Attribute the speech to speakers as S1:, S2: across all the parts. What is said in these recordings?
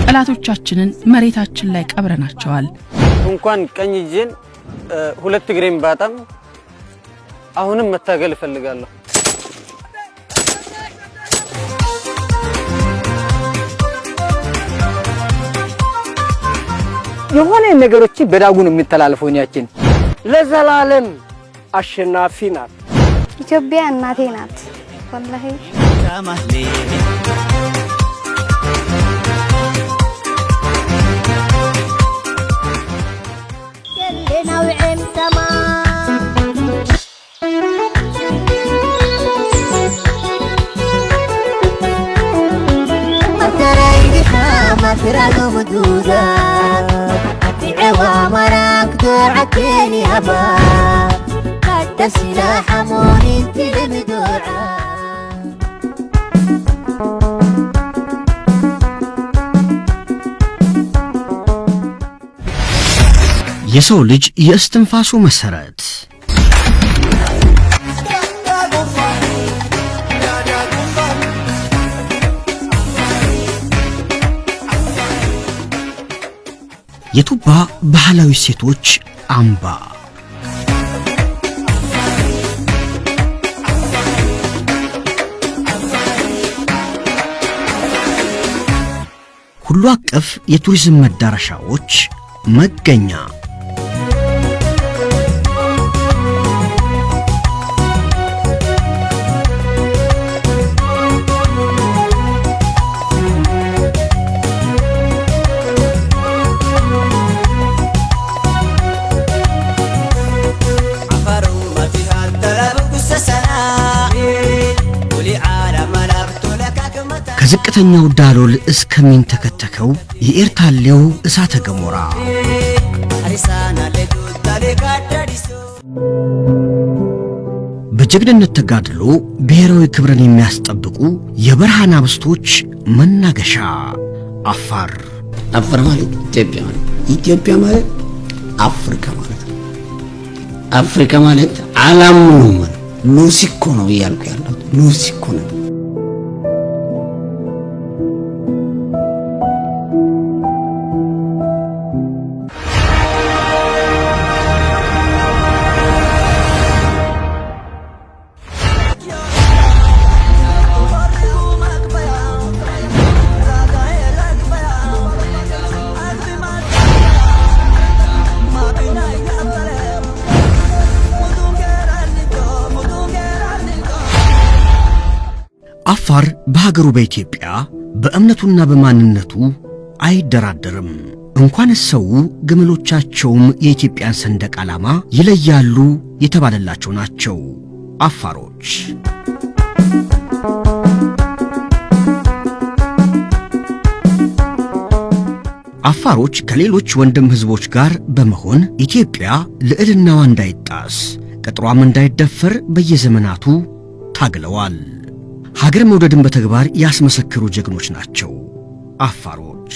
S1: ጠላቶቻችንን መሬታችን ላይ ቀብረናቸዋል
S2: እንኳን ቀኝ እጄን ሁለት እግሬን ባጣም አሁንም መታገል ፈልጋለሁ
S3: የሆነ ነገሮች በዳጉን የሚተላለፈው ያችን ለዘላለም አሸናፊ ናት
S4: ኢትዮጵያ እናቴ ናት ወላሂ
S5: تراغو مدودا في عوامرك دعتني أبا قد سلاح موني انت لمدوعا
S6: የሰው ልጅ የእስትንፋሱ መሰረት የቱባ ባህላዊ ሴቶች አምባ ሁሉ አቀፍ የቱሪዝም መዳረሻዎች መገኛ ከዝቅተኛው ዳሎል እስከሚን ተከተከው የኤርታሌው እሳተ ገሞራ በጀግንነት ተጋድሎ ብሔራዊ ክብርን የሚያስጠብቁ የበረሃ ናብስቶች መናገሻ አፋር
S7: ማለት ኢትዮጵያ ማለት አፍሪካ ማለት አፍሪካ ማለት ዓለም ነው ሉሲኮ ነው ያልኩ ያለው ሉሲኮ ነው
S6: አፋር በሀገሩ በኢትዮጵያ በእምነቱና በማንነቱ አይደራደርም እንኳን ሰው ግመሎቻቸውም የኢትዮጵያን ሰንደቅ ዓላማ ይለያሉ የተባለላቸው ናቸው አፋሮች አፋሮች ከሌሎች ወንድም ህዝቦች ጋር በመሆን ኢትዮጵያ ልዕልናዋ እንዳይጣስ ቅጥሯም እንዳይደፈር በየዘመናቱ ታግለዋል ሀገር መውደድን በተግባር ያስመሰከሩ ጀግኖች ናቸው አፋሮች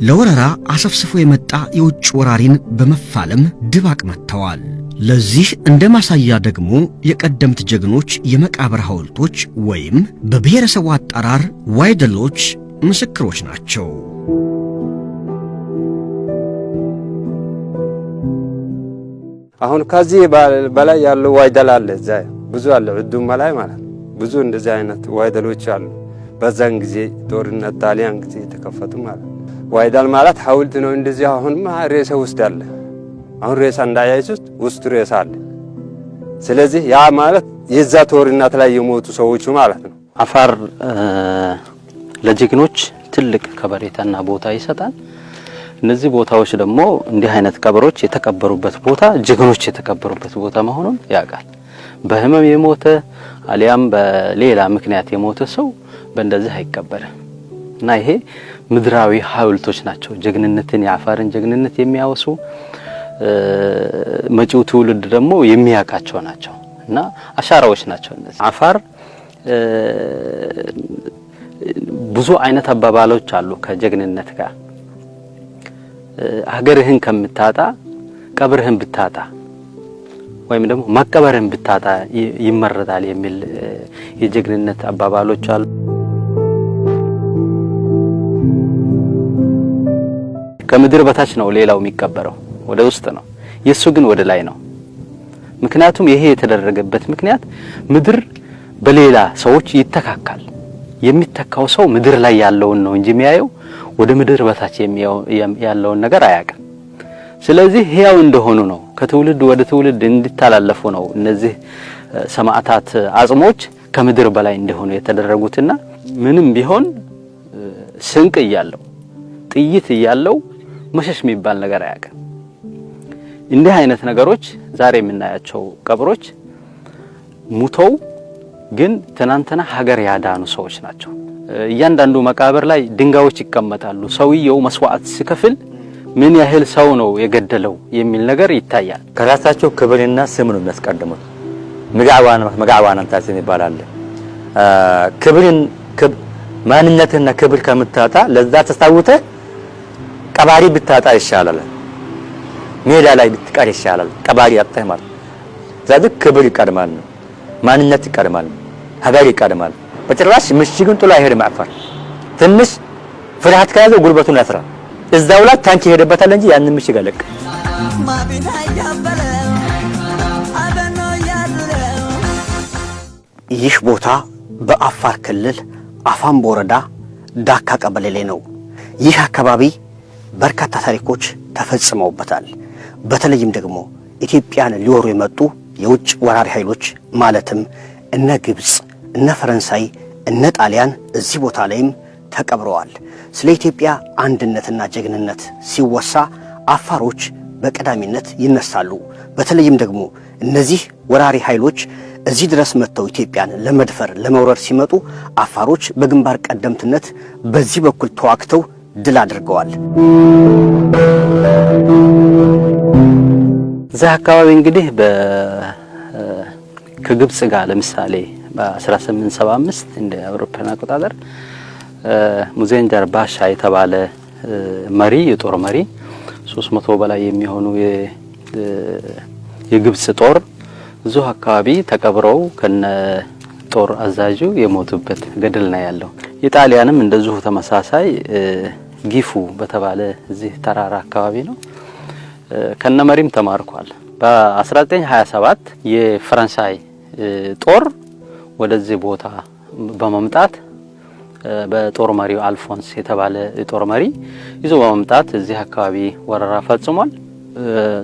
S6: ለወረራ አሰፍስፎ የመጣ የውጭ ወራሪን በመፋለም ድባቅ መተዋል ለዚህ እንደ ማሳያ ደግሞ የቀደምት ጀግኖች የመቃብር ሐውልቶች ወይም በብሔረሰቡ አጠራር ዋይደሎች ምስክሮች ናቸው
S2: አሁን ከዚህ በላይ ያለው ዋይደል አለ እዛ ብዙ አለ ዕዱማ ላይ ማለት ብዙ እንደዚህ አይነት ዋይደሎች አሉ በዛን ጊዜ ጦርነት ጣሊያን ጊዜ ተከፈቱ ማለት ዋይደል ማለት ሐውልት ነው እንደዚህ አሁን ሬሳ ውስጥ አለ አሁን ሬሳ እንዳያይሱት ውስጥ ሬሳ አለ ስለዚህ ያ ማለት የዛ ጦርነት ላይ የሞቱ ሰዎች ማለት ነው
S8: አፋር ለጀግኖች ትልቅ ከበሬታና ቦታ ይሰጣል እነዚህ ቦታዎች ደግሞ እንዲህ አይነት ቀብሮች የተቀበሩበት ቦታ ጀግኖች የተቀበሩበት ቦታ መሆኑን ያውቃል በህመም የሞተ አሊያም በሌላ ምክንያት የሞተ ሰው በእንደዚህ አይቀበርም እና ይሄ ምድራዊ ሐውልቶች ናቸው ጀግንነትን የአፋርን ጀግንነት የሚያወሱ መጪው ትውልድ ደግሞ የሚያቃቸው ናቸው እና አሻራዎች ናቸው እነዚህ አፋር ብዙ አይነት አባባሎች አሉ ከጀግንነት ጋር ሀገርህን ከምታጣ ቀብርህን ብታጣ ወይም ደግሞ መቀበርን ብታጣ ይመረጣል የሚል የጀግንነት አባባሎች አሉ ከምድር በታች ነው ሌላው የሚቀበረው ወደ ውስጥ ነው የሱ ግን ወደ ላይ ነው ምክንያቱም ይሄ የተደረገበት ምክንያት ምድር በሌላ ሰዎች ይተካካል የሚተካው ሰው ምድር ላይ ያለውን ነው እንጂ የሚያየው ወደ ምድር በታች ያለውን ነገር አያውቅም ስለዚህ ህያው እንደሆኑ ነው ከትውልድ ወደ ትውልድ እንዲተላለፉ ነው እነዚህ ሰማዕታት አጽሞች ከምድር በላይ እንደሆኑ የተደረጉትና ምንም ቢሆን ስንቅ ይያለው ጥይት ይያለው መሸሽ የሚባል ነገር አያውቅም እንዲህ አይነት ነገሮች ዛሬ የምናያቸው ቀብሮች ሙተው ግን ትናንትና ሀገር ያዳኑ ሰዎች ናቸው እያንዳንዱ መቃብር ላይ ድንጋዮች ይቀመጣሉ ሰውየው መስዋዕት ሲከፍል ምን ያህል ሰው ነው የገደለው የሚል ነገር ይታያል
S9: ከራሳቸው ክብርና ስም ነው የሚያስቀድሙት መጋዋና ታስን ይባላል ክብርን ማንነትና ክብር ከምታጣ ለዛ ተሳውተ ቀባሪ ብታጣ ይሻላል ሜዳ ላይ ብትቀር ይሻላል ቀባሪ አጥተህ ማለት ስለዚህ ክብር ይቀድማል ማንነት ይቀድማል ሀገር ይቀድማል በጭራሽ ምሽግን ጥሎ አይሄድም አፋር ትንሽ ፍርሃት ከያዘው ጉልበቱን ያስራል እዛው ላይ ታንክ ይሄድበታል እንጂ ያንን ምሽግ አለቅ
S6: ይህ ቦታ በአፋር ክልል አፋምቦ ወረዳ ዳካ ቀበሌ ላይ ነው ይህ አካባቢ በርካታ ታሪኮች ተፈጽመውበታል በተለይም ደግሞ ኢትዮጵያን ሊወሩ የመጡ የውጭ ወራሪ ኃይሎች ማለትም እነ ግብጽ እነ ፈረንሳይ እነ ጣሊያን እዚህ ቦታ ላይም ተቀብረዋል ስለ ኢትዮጵያ አንድነትና ጀግንነት ሲወሳ አፋሮች በቀዳሚነት ይነሳሉ በተለይም ደግሞ እነዚህ ወራሪ ኃይሎች እዚህ ድረስ መጥተው ኢትዮጵያን ለመድፈር ለመውረር ሲመጡ አፋሮች በግንባር ቀደምትነት በዚህ በኩል ተዋክተው ድል አድርገዋል
S8: እዛ አካባቢ እንግዲህ ከግብጽ ጋር ለምሳሌ በ1875 እንደ አውሮፓውያን አቆጣጠር ሙዘንጀር ባሻ የተባለ መሪ የጦር መሪ 300 በላይ የሚሆኑ የግብጽ ጦር እዚሁ አካባቢ ተቀብረው ከነ ጦር አዛዡ የሞቱበት ገደል ነው ያለው የጣሊያንም እንደዚሁ ተመሳሳይ ጊፉ በተባለ እዚህ ተራራ አካባቢ ነው ከነ መሪም ተማርኳል በ1927 የፈረንሳይ ጦር ወደዚህ ቦታ በመምጣት በጦር መሪው አልፎንስ የተባለ የጦር መሪ ይዞ በመምጣት እዚህ አካባቢ ወረራ ፈጽሟል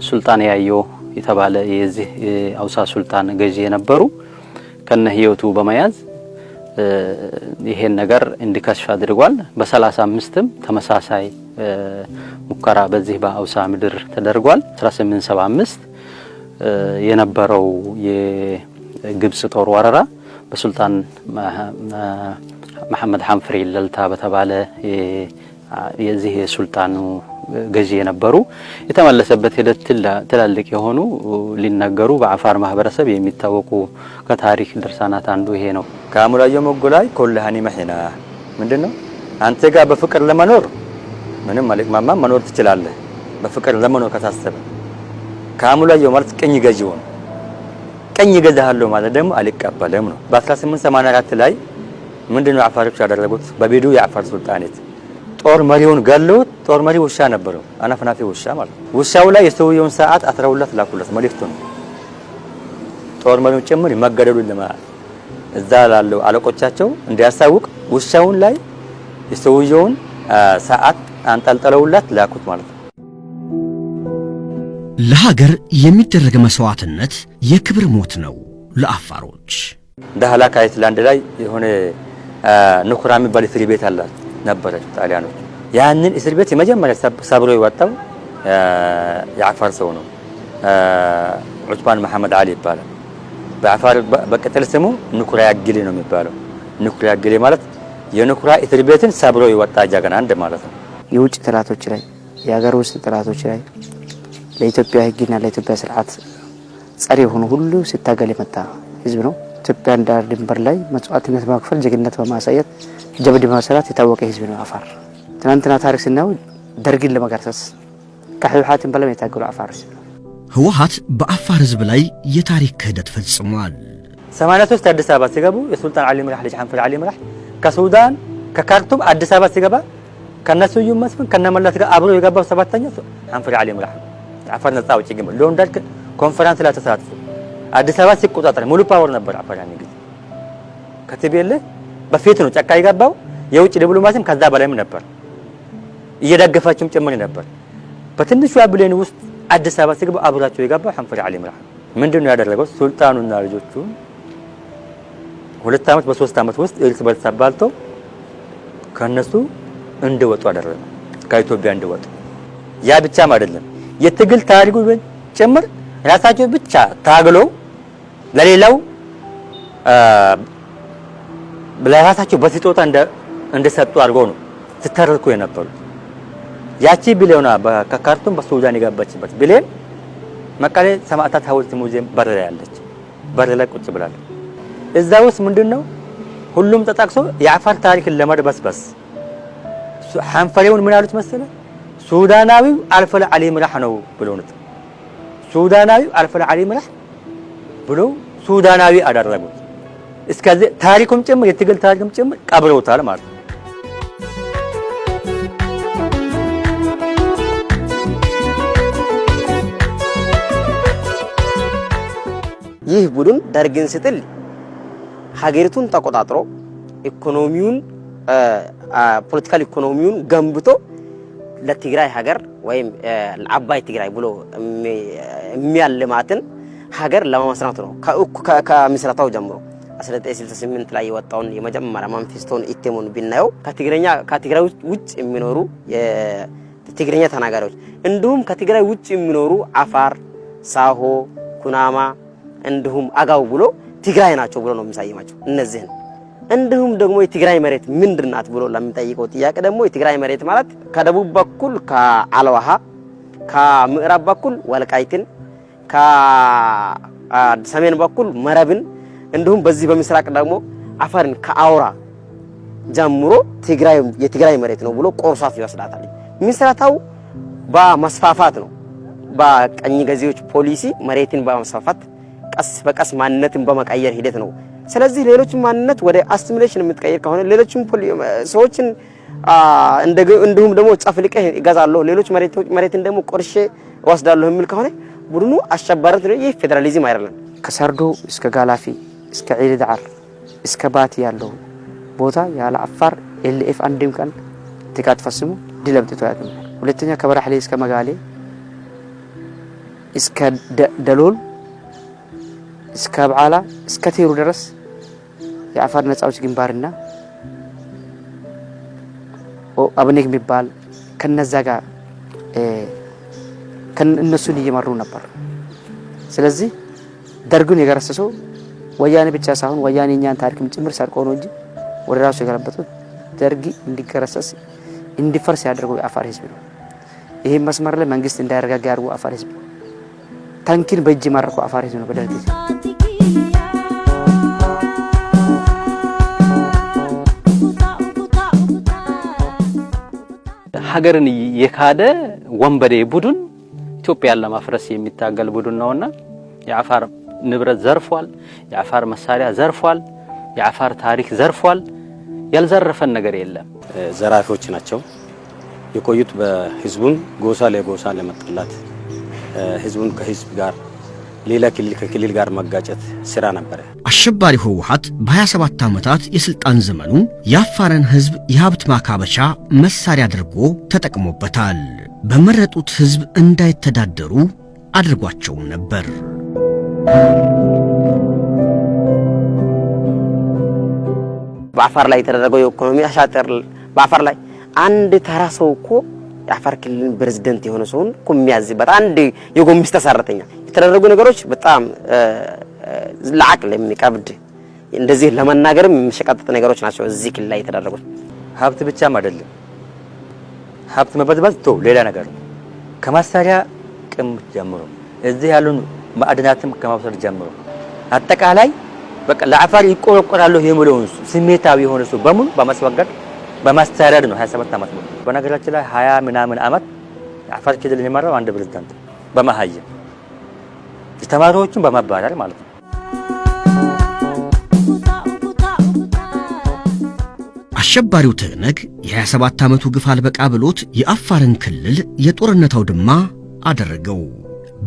S8: ሱልጣን ያየው የተባለ የዚህ አውሳ ሱልጣን ገዢ የነበሩ ከነ ህይወቱ በመያዝ ይሄን ነገር እንዲከሽፍ አድርጓል በ35ም ተመሳሳይ ሙከራ በዚህ በአውሳ ምድር ተደርጓል 1875 የነበረው የግብጽ ጦር ወረራ በሱልጣን መሐመድ ሐንፍሪ ለልታ በተባለ የዚህ የሱልጣኑ ገዢ የነበሩ የተመለሰበት ሂደት ትላልቅ የሆኑ ሊነገሩ በአፋር ማህበረሰብ የሚታወቁ ከታሪክ ድርሳናት አንዱ ይሄ ነው
S9: ካሙላዮ መጎላይ ኮልሃኒ መህና ምንድነው አንተ ጋር በፍቅር ለመኖር ምንም ማለት ማማ መኖር ትችላለህ በፍቅር ለመኖር ከታሰበ ካሙላዮ ማለት ቀኝ ገዢው ነው ቀኝ ገዛሃለው ማለት ደግሞ አልቀበለም ነው በ1884 ላይ ምንድነው አፋሮች ያደረጉት በቤዱ የአፋር ሱልጣኔት ጦር መሪውን ገለውት ጦር መሪ ውሻ ነበረው አናፍናፊ ውሻ ማለት ውሻው ላይ የሰውየውን ሰዓት 12 ላኩለት መልእክቱ ነው ጦር መሪው ጭምር ይመገደሉ ለማለት እዛ ላለው አለቆቻቸው እንዲያሳውቅ ውሻውን ላይ የሰውየውን ሰዓት አንጠልጥለውለት ላኩት ማለት ነው
S6: ለሀገር የሚደረግ መስዋዕትነት የክብር ሞት ነው ለአፋሮች
S9: ዳህላካ አይስላንድ ላይ የሆነ ንኩራ የሚባል እስር ቤት አለ ነበረ ጣሊያኖች ያንን እስር ቤት የመጀመሪያ ሰብሮ የወጣው የአፋር ሰው ነው ዑስማን መሐመድ አሊ ይባላል በአፋር በቀጥል ስሙ ንኩራ ያግሊ ነው የሚባለው ንኩራ ያግሊ ማለት የንኩራ እስር ቤትን ሰብሮ የወጣ ጀግና አንድ ማለት ነው
S3: የውጭ ጥላቶች ላይ የሀገር ውስጥ ጥላቶች ላይ ለኢትዮጵያ ህግና ለኢትዮጵያ ስርዓት ጸሪ ሆኖ ሁሉ ሲታገል የመጣ ህዝብ ነው ኢትዮጵያ ዳር ድንበር ላይ መስዋዕትነት ማክፈል ጀግንነት በማሳየት ጀብድ በመስራት የታወቀ ህዝብ ነው አፋር ትናንትና ታሪክ ስናው ደርግን ለመገርሰስ ከህወሓትን በለም የታገሉ አፋሮች
S6: ህወሓት በአፋር ህዝብ ላይ የታሪክ ክህደት ፈጽሟል
S9: 83 አዲስ አበባ ሲገቡ የሱልጣን አሊ ምራህ ልጅ ሐንፈር አሊ ምራህ ከሱዳን ከካርቱም አዲስ አበባ ሲገባ ከነሱ መስፍን ከነመለስ ጋር አብሮ የገባው ሰባተኛው አንፈሪ አሊ ምራህ አፋር ነፃ አውጪ ግም ሎንደን ኮንፈረንስ ላይ ተሳትፎ አዲስ አበባ ሲቆጣጠር ሙሉ ፓወር ነበር አፋር ያን ጊዜ ከቲቤለ በፊት ነው ጫካ የገባው የውጭ ዲፕሎማሲም ከዛ በላይም ነበር እየደገፋችሁም ጭምር ነበር በትንሹ አብሌን ውስጥ አዲስ አበባ ሲገባ አብራቸው የገባው አንፈሪ አሊ ምራህ ምንድነው ያደረገው ሱልጣኑና ልጆቹ 2 አመት በ3 አመት ውስጥ እርስ በርስ አባልተው ከነሱ እንደወጡ አደረገ ከኢትዮጵያ እንደወጡ ያ ብቻም አይደለም የትግል ታሪኩ ጭምር ራሳቸው ብቻ ታግለው ለሌላው ለራሳቸው በስጦታ እንደሰጡ አድርገው ነው ሲተርኩ የነበሩ ያቺ ቢሊዮና ከካርቱም በሱዳን የገባችበት ቢሊዮን መቀሌ ሰማዕታት ሐውልት ሙዚየም በር ላይ ያለች በር ላይ ቁጭ ብላለች እዛ ውስጥ ምንድነው ሁሉም ተጣቅሶ የአፋር ታሪክን ለመድበስበስ ሐንፈሬውን ምን አሉት መሰለ ሱዳናዊው አልፈል አሊ ምራህ ነው ብለው ነው ሱዳናዊው አልፈል አሊ ምራህ ብለው ሱዳናዊ አደረጉት እስከዚህ ታሪኩም ጭምር የትግል ታሪኩም ጭምር ቀብረውታል ማለት ነው
S3: ይህ ቡድን ደርግን ሲጥል ሀገሪቱን ተቆጣጥሮ ኢኮኖሚውን ፖለቲካል ኢኮኖሚውን ገንብቶ ለትግራይ ሀገር ወይም ለአባይ ትግራይ ብሎ የሚያልማትን ሀገር ለማመስራት ነው ከመስራታው ጀምሮ 1968 ላይ የወጣውን የመጀመሪያ ማንፊስቶን ኢቴሞን ቢናየው ከትግራይ ውጭ የሚኖሩ የትግርኛ ተናጋሪዎች እንዲሁም ከትግራይ ውጭ የሚኖሩ አፋር ሳሆ ኩናማ እንዲሁም አጋው ብሎ ትግራይ ናቸው ብሎ ነው የሚሳየማቸው እነዚህን እንዲሁም ደግሞ የትግራይ መሬት ምንድናት ብሎ ለሚጠይቀው ጥያቄ ደግሞ የትግራይ መሬት ማለት ከደቡብ በኩል ከአልዋሃ ከምዕራብ በኩል ወልቃይትን ከሰሜን በኩል መረብን እንዲሁም በዚህ በምስራቅ ደግሞ አፋርን ከአውራ ጀምሮ የትግራይ መሬት ነው ብሎ ቆርሷት ይወስዳታል ምስራታው በመስፋፋት ነው በቀኝ ገዢዎች ፖሊሲ መሬትን በመስፋፋት ቀስ በቀስ ማንነትን በመቀየር ሂደት ነው ስለዚህ ሌሎች ማንነት ወደ አሲሚሌሽን የምትቀየር ከሆነ ሌሎችም ሰዎችን እንዲሁም ደግሞ ጻፍልቀህ ይገዛለሁ ሌሎች መሬትን ደግሞ ቆርሼ ወስዳለሁ የሚል ከሆነ ቡድኑ አሸባሪነት ነው ይህ ፌደራሊዝም አይደለም ከሰርዶ እስከ ጋላፊ እስከ ዒልዳዓር እስከ ባቲ ያለው ቦታ ያለ አፋር ኤልኤፍ አንድም ቀን ጥቃት ፈጽሞ ድል አምጥቶ ያውቃል ሁለተኛ ከበራህሌ እስከ መጋሌ እስከ ደሎል እስከ በዓላ እስከ ቴሩ ድረስ የአፋር ነፃ አውጪ ግንባርና አብኔክ የሚባል ከነዛ ጋር እነሱን እየመሩ ነበር ስለዚህ ደርጉን የገረሰሰው ወያኔ ብቻ ሳይሆን ወያኔኛን ታሪክም ጭምር ሰርቆ ነው እንጂ ወደ ራሱ የገረበጡት ደርግ እንዲገረሰስ እንዲፈርስ ያደረገው የአፋር ህዝብ ነው ይሄ መስመር ላይ መንግስት እንዳያረጋጋ ያደረገው አፋር ህዝብ ታንኪን በእጅ ማረከው አፋር ህዝብ ነው በደርግ
S8: ሀገርን የካደ ወንበዴ ቡድን ኢትዮጵያን ለማፍረስ የሚታገል ቡድን ነውና የአፋር ንብረት ዘርፏል የአፋር መሳሪያ ዘርፏል የአፋር ታሪክ ዘርፏል ያልዘረፈን ነገር የለም
S10: ዘራፊዎች ናቸው የቆዩት በህዝቡን ጎሳ ለጎሳ ለመጥላት ህዝቡን ከህዝብ ጋር ሌላ ክልል ጋር መጋጨት ስራ ነበር
S6: አሸባሪ ህወሓት በ27 ዓመታት የስልጣን ዘመኑ የአፋርን ህዝብ የሀብት ማካበቻ መሳሪያ አድርጎ ተጠቅሞበታል በመረጡት ህዝብ እንዳይተዳደሩ አድርጓቸው ነበር
S3: በአፋር ላይ የተደረገው የኢኮኖሚ አሻጥር በአፋር ላይ አንድ ተራ ሰው እኮ የአፋር ክልል ፕሬዝዳንት የሆነ ሰውን የሚያዝበት አንድ የጎሚስ ተሰራተኛ የተደረጉ ነገሮች በጣም ለአቅል የሚከብድ እንደዚህ ለመናገርም የሚሸቀጥጥ ነገሮች ናቸው እዚህ ክልል ላይ የተደረጉት
S9: ሀብት ብቻም አይደለም ሀብት መበዝበዝ ሌላ ነገር ከመሳሪያ ቅም ጀምሮ እዚህ ያሉን ማዕድናትም ከማውሰድ ጀምሮ አጠቃላይ በቃ ለአፋር ይቆረቆራለሁ የሚለው ስሜታዊ የሆነ ሰው በሙሉ በማስወገድ በማስተዳደር ነው 27 ዓመት ነው በነገራችን ላይ 20 ምናምን ዓመት አፋር ክልል የመራው አንድ ፕሬዝዳንት በመሃይም የተማሪዎቹን በማባረር ማለት ነው
S6: አሸባሪው ትህነግ የ27 ዓመቱ ግፍ አልበቃ ብሎት የአፋርን ክልል የጦርነት አውድማ አደረገው።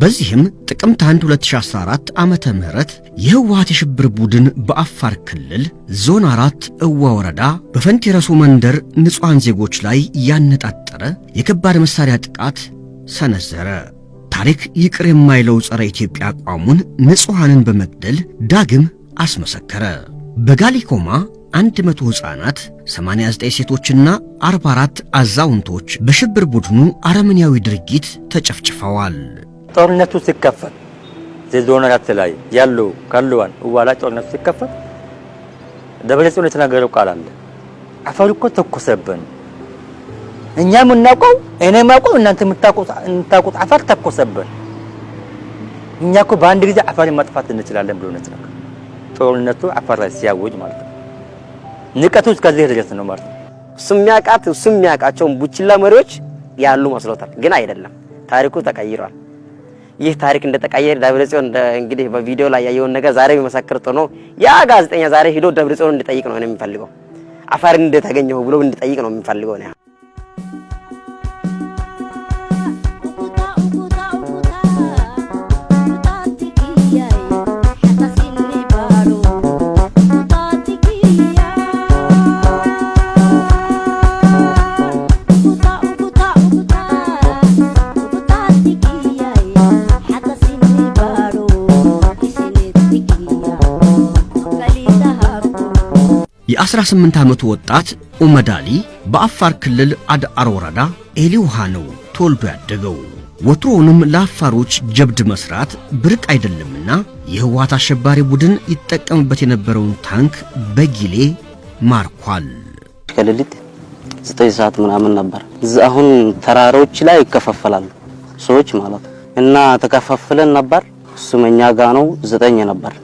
S6: በዚህም ጥቅምት 1 2014 ዓመተ ምህረት የህወሓት የሽብር ቡድን በአፋር ክልል ዞን 4 እዋ ወረዳ በፈንቲረሱ መንደር ንጹሃን ዜጎች ላይ ያነጣጠረ የከባድ መሳሪያ ጥቃት ሰነዘረ። ታሪክ ይቅር የማይለው ጸረ ኢትዮጵያ አቋሙን ንጹሃንን በመግደል ዳግም አስመሰከረ። በጋሊኮማ 100 ሕፃናት 89 ሴቶችና 44 አዛውንቶች በሽብር ቡድኑ አረመኔያዊ ድርጊት ተጨፍጭፈዋል።
S9: ጦርነቱ ሲከፈት ዞን 4 ላይ ያለው ካሉዋን እዋላ ጦርነቱ ሲከፈት ደብረጽዮን የተናገረው ቃል አለ። አፋር እኮ ተኮሰብን፣ እኛ የምናውቀው እኔ የማውቀው እናንተ የምታውቁት አፋር ተኮሰብን፣ እኛ እኮ በአንድ ጊዜ አፋርን ማጥፋት እንችላለን ብሎ ነው የተናገረው። ጦርነቱ አፋር ላይ ሲያወጅ ማለት ነው። ንቀቱ እስከዚህ ድረስ ነው ማለት ነው።
S3: እሱም የሚያውቃቸው ቡችላ መሪዎች ያሉ መስሎታል፣ ግን አይደለም። ታሪኩ ተቀይሯል። ይህ ታሪክ እንደተቀየረ ደብረጽዮን እንግዲህ በቪዲዮ ላይ ያየውን ነገር ዛሬ ቢመሰክር ጥሩ ነው። ያ ጋዜጠኛ ዛሬ ሄዶ ደብረጽዮን እንዲጠይቅ ነው የሚፈልገው። አፋርን እንደተገኘው ብሎ እንዲጠይቅ ነው የሚፈልገው ነው።
S6: የ18 ዓመቱ ወጣት ኡመዳሊ በአፋር ክልል አድአር ወረዳ ኤሊውሃ ነው ተወልዶ ያደገው። ወትሮውንም ለአፋሮች ጀብድ መስራት ብርቅ አይደለምና የህወሓት አሸባሪ ቡድን ይጠቀምበት የነበረውን ታንክ በጊሌ ማርኳል።
S8: ከሌሊት 9 ሰዓት ምናምን ነበር። አሁን ተራሮች ላይ ይከፋፈላሉ ሰዎች ማለት እና ተከፋፍለን ነበር። እሱመኛ ጋር ነው 9 ነበር።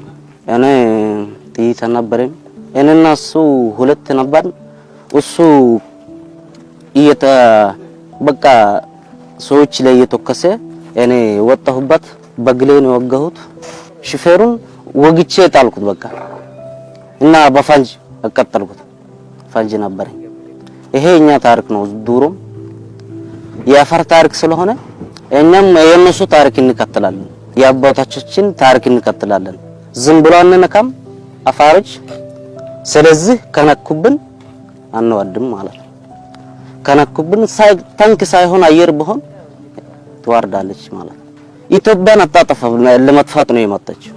S8: እኔ ጥይት ነበረኝ። እኔና እሱ 2 ነበር። እሱ በቃ ሰዎች ላይ እየተከሰ እኔ ወጣሁበት። በግሌ ነው ወጋሁት። ሹፌሩን ወግቼ ጣልኩት በቃ እና በፋንጅ አቀጠልኩት። ፋንጅ ነበረኝ። ይሄ እኛ ታሪክ ነው። ዱሮም የአፋር ታሪክ ስለሆነ እኛም የነሱ ታሪክ እንከተላለን። የአባቶቻችን ታሪክ እንከተላለን። ዝም ብሎ አንነካም አፋሮች። ስለዚህ ከነኩብን አንወድም ማለት ነው። ከነኩብን ታንክ ሳይሆን አየር በሆን ትዋርዳለች ማለት ነው። ኢትዮጵያን አጣጣፈ ለመጥፋት ነው የመጣችው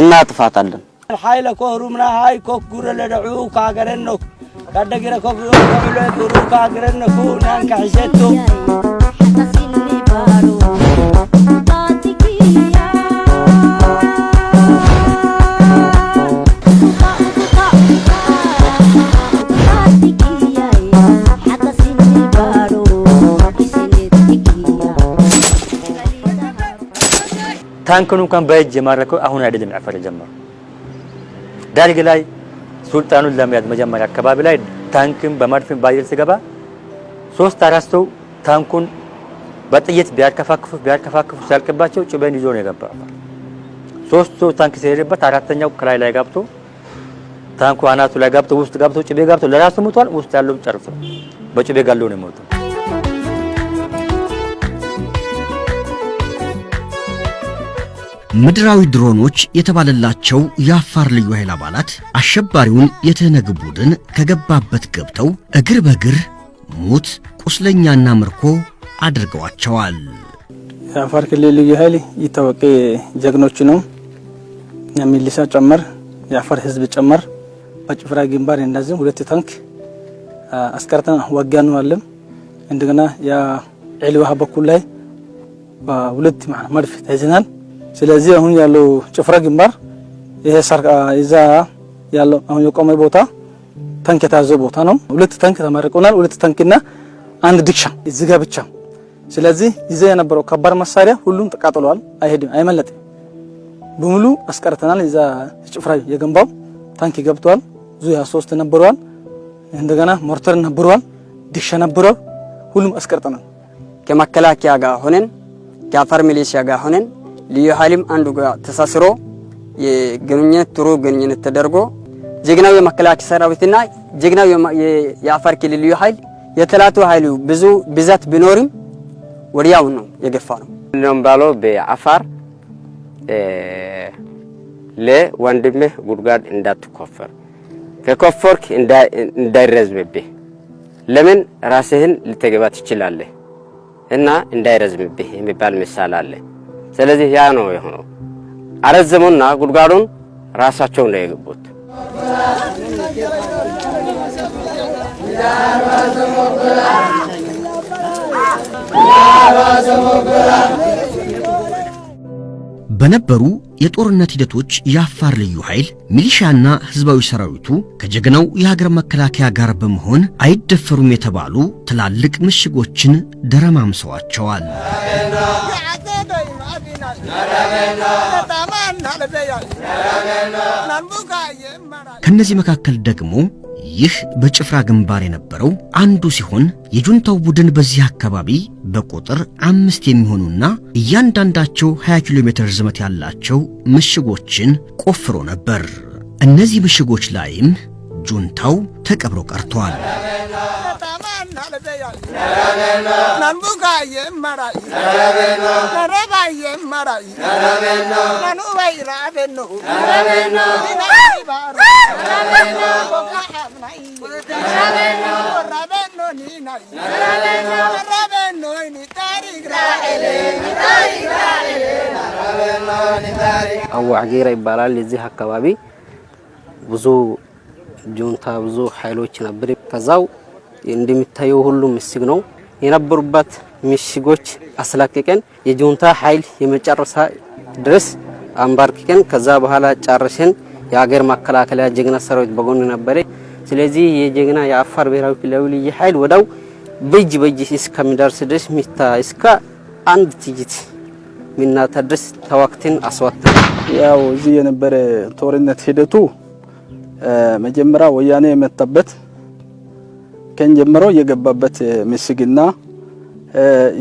S8: እና አጥፋታለን።
S11: ኃይለ ኮሩምና ሃይ ኮኩረ ለደዑ ካገረን ነው ካደገረ ኮኩረ ለዱሩ ካገረን ነው ናን ካሸቶ
S9: ታንኩን እንኳን በእጅ የማረከው አሁን አይደለም አፋር ጀመረ። ዳርግ ላይ ሱልጣኑን ለመያዝ መጀመሪያ አካባቢ ላይ ታንክም በመድፍም ባየር ሲገባ 3-4 ሰው ታንኩን በጥይት ቢያርከፋክፉ ሲያልቅባቸው ጭቤን ይዞ ነው የገባው። 3 ሰው ታንክ ሲሄድበት 4ኛው ከላይ ላይ ገብቶ ታንኩ አናቱ ላይ ገብቶ ውስጥ ገብቶ ጭቤ ገብቶ ለራሱ ሞቷል። ውስጥ ያለው ጨርሶ በጭቤ ጋሎ ነው የሞተው።
S6: ምድራዊ ድሮኖች የተባለላቸው የአፋር ልዩ ኃይል አባላት አሸባሪውን የትህነግ ቡድን ከገባበት ገብተው እግር በእግር ሞት ቁስለኛና ምርኮ አድርገዋቸዋል።
S11: የአፋር ክልል ልዩ ኃይል ይታወቅ ጀግኖች ነው። የሚሊሻ ጨመር የአፋር ህዝብ ጨመር በጭፍራ ግንባር እንደዚህ 2 ታንክ አስከርተን ወጋን ነው አለም። እንደገና ያ ኤሊውሃ በኩል ላይ 2 መድፍ ተይዘናል። ስለዚህ አሁን ያለው ጭፍራ ግንባር ይሄ እዛ ያለው አሁን የቆመ ቦታ ታንክ የታዘው ቦታ ነው። 2 ታንክ ተማርቆናል። 2 ታንክና 1 ድክሻ እዚህ ጋር ብቻ። ስለዚህ ይዘ የነበረው ከባድ መሳሪያ ሁሉም ተቃጥሏል። አይሄድም፣ አይመለጥም። በሙሉ አስቀርተናል። እዛ ጭፍራ የገንባው ታንክ ገብቷል። ዙያ 3 ነበረዋል። እንደገና ሞርተር ነበረዋል። ድክሻ ነበረው። ሁሉም አስቀርተናል።
S3: ከመከላከያ ጋር ሆነን ከአፋር ሚሊሻ ጋር ሆነን ልዩ ኃይልም አንዱ ጋር ተሳስሮ የግንኙነት ጥሩ ግንኙነት ተደርጎ
S12: ጀግናው የመከላከያ ሰራዊትና ጀግናው የአፋር ክልል ልዩ ኃይል የተላቱ ኃይሉ ብዙ ብዛት ቢኖርም ወዲያው ነው የገፋ ነው
S2: ባሎ በአፋር ለወንድምህ ጉድጓድ እንዳትቆፍር ከቆፈርክ እንዳይረዝምብህ ለምን ራስህን ልትገባ ትችላለህ እና እንዳይረዝምብህ የሚባል ምሳሌ አለ። ስለዚህ ያ ነው የሆነው። አረዘሙና ጉድጓዱን ራሳቸው ነው የገቡት።
S6: በነበሩ የጦርነት ሂደቶች የአፋር ልዩ ኃይል ሚሊሻና ህዝባዊ ሰራዊቱ ከጀግናው የሀገር መከላከያ ጋር በመሆን አይደፈሩም የተባሉ ትላልቅ ምሽጎችን ደረማምሰዋቸዋል። ከነዚህ መካከል ደግሞ ይህ በጭፍራ ግንባር የነበረው አንዱ ሲሆን የጁንታው ቡድን በዚህ አካባቢ በቁጥር 5 የሚሆኑና እያንዳንዳቸው 20 ኪሎ ሜትር ርዝመት ያላቸው ምሽጎችን ቆፍሮ ነበር። እነዚህ ምሽጎች ላይም ጁንታው ተቀብሮ ቀርቷል።
S12: አዋዕጌራ ይባላል። እዚህ አካባቢ ብዙ ጁንታ ብዙ ኃይሎች ነበር። ከዛው እንደሚታየው ሁሉ ምሽግ ነው የነበሩበት። ምሽጎች አስላቀቀን የጁንታ ኃይል የመጨረሻ ድረስ አንባርክከን ከዛ በኋላ ጨርሰን የሀገር መከላከያ ጀግና ሰራዊት በጎን ነበር። ስለዚህ የጀግና የአፋር ብሔራዊ ክልላዊ ልዩ ኃይል ወዳው በጅ እስከሚደርስ ድረስ ሚታ እስከ አንድ ጥይት ሚናታ ድረስ ተዋክተን አስዋተን።
S11: ያው እዚህ የነበረ ጦርነት ሂደቱ መጀመሪያ ወያኔ የመጣበት ከን ጀምሮ የገባበት ምሽግና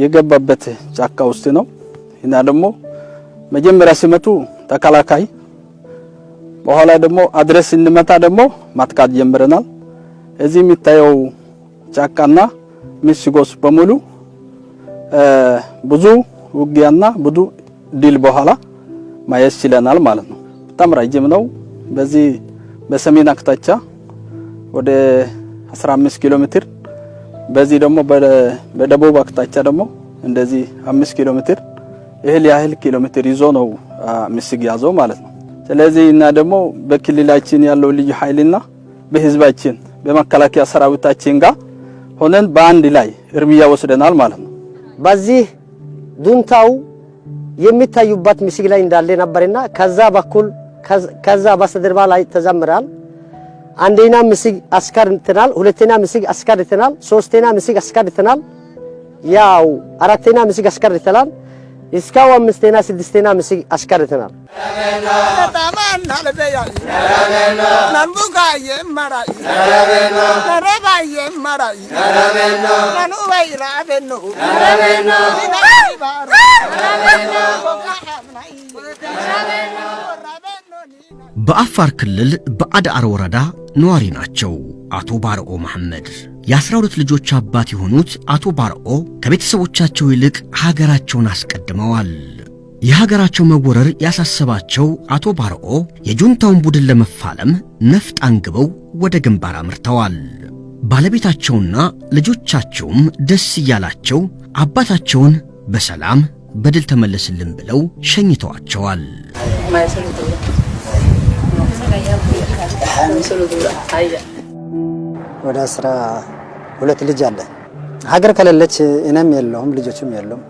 S11: የገባበት ጫካ ውስጥ ነው እና ደግሞ መጀመሪያ ሲመቱ ተከላካይ በኋላ ደግሞ አድረስ እንመታ ደግሞ ማጥቃት ጀምረናል። እዚህ የሚታየው ጫካና ምሽጎስ በሙሉ ብዙ ውጊያና ብዙ ድል በኋላ ማየት ችለናል ማለት ነው። በጣም ረጅም ነው። በዚህ በሰሜን አቅጣጫ ወደ 15 ኪሎ ሜትር በዚህ ደግሞ በደቡብ አቅጣጫ ደግሞ እንደዚህ 5 ኪሎ ሜትር እህል ያህል ኪሎ ሜትር ይዞ ነው ምሽግ ያዘው ማለት ነው። ስለዚህ እና ደግሞ በክልላችን ያለው ልዩ ኃይልና በህዝባችን በመከላከያ ሰራዊታችን ጋር ሆነን በአንድ ላይ እርምጃ ወስደናል ማለት ነው።
S6: በዚህ ጁንታው የሚታዩበት ምሽግ ላይ እንዳለ ነበርና ከዛ በስተጀርባ ላይ ተዘምራል። አንደኛ ምሽግ አስከርተናል፣ ሁለተኛ ምሽግ አስከርተናል፣ ሶስተኛ ምሽግ አስከርተናል፣ ያው አራተኛ ምሽግ አስከርተናል፣ እስካው አምስተኛ ስድስተኛ ምሽግ አስከርተናል። በአፋር ክልል በአዳር ወረዳ ነዋሪ ናቸው አቶ ባርኦ መሐመድ። የ12 ልጆች አባት የሆኑት አቶ ባርኦ ከቤተሰቦቻቸው ይልቅ ሀገራቸውን አስቀድመዋል። የሀገራቸው መወረር ያሳሰባቸው አቶ ባርኦ የጁንታውን ቡድን ለመፋለም ነፍጥ አንግበው ወደ ግንባር አምርተዋል። ባለቤታቸውና ልጆቻቸውም ደስ እያላቸው አባታቸውን በሰላም በድል ተመለስልን ብለው ሸኝተዋቸዋል።
S3: ወደ 12 ልጅ አለ። ሀገር ከሌለች እኔም የለውም ልጆችም የለውም።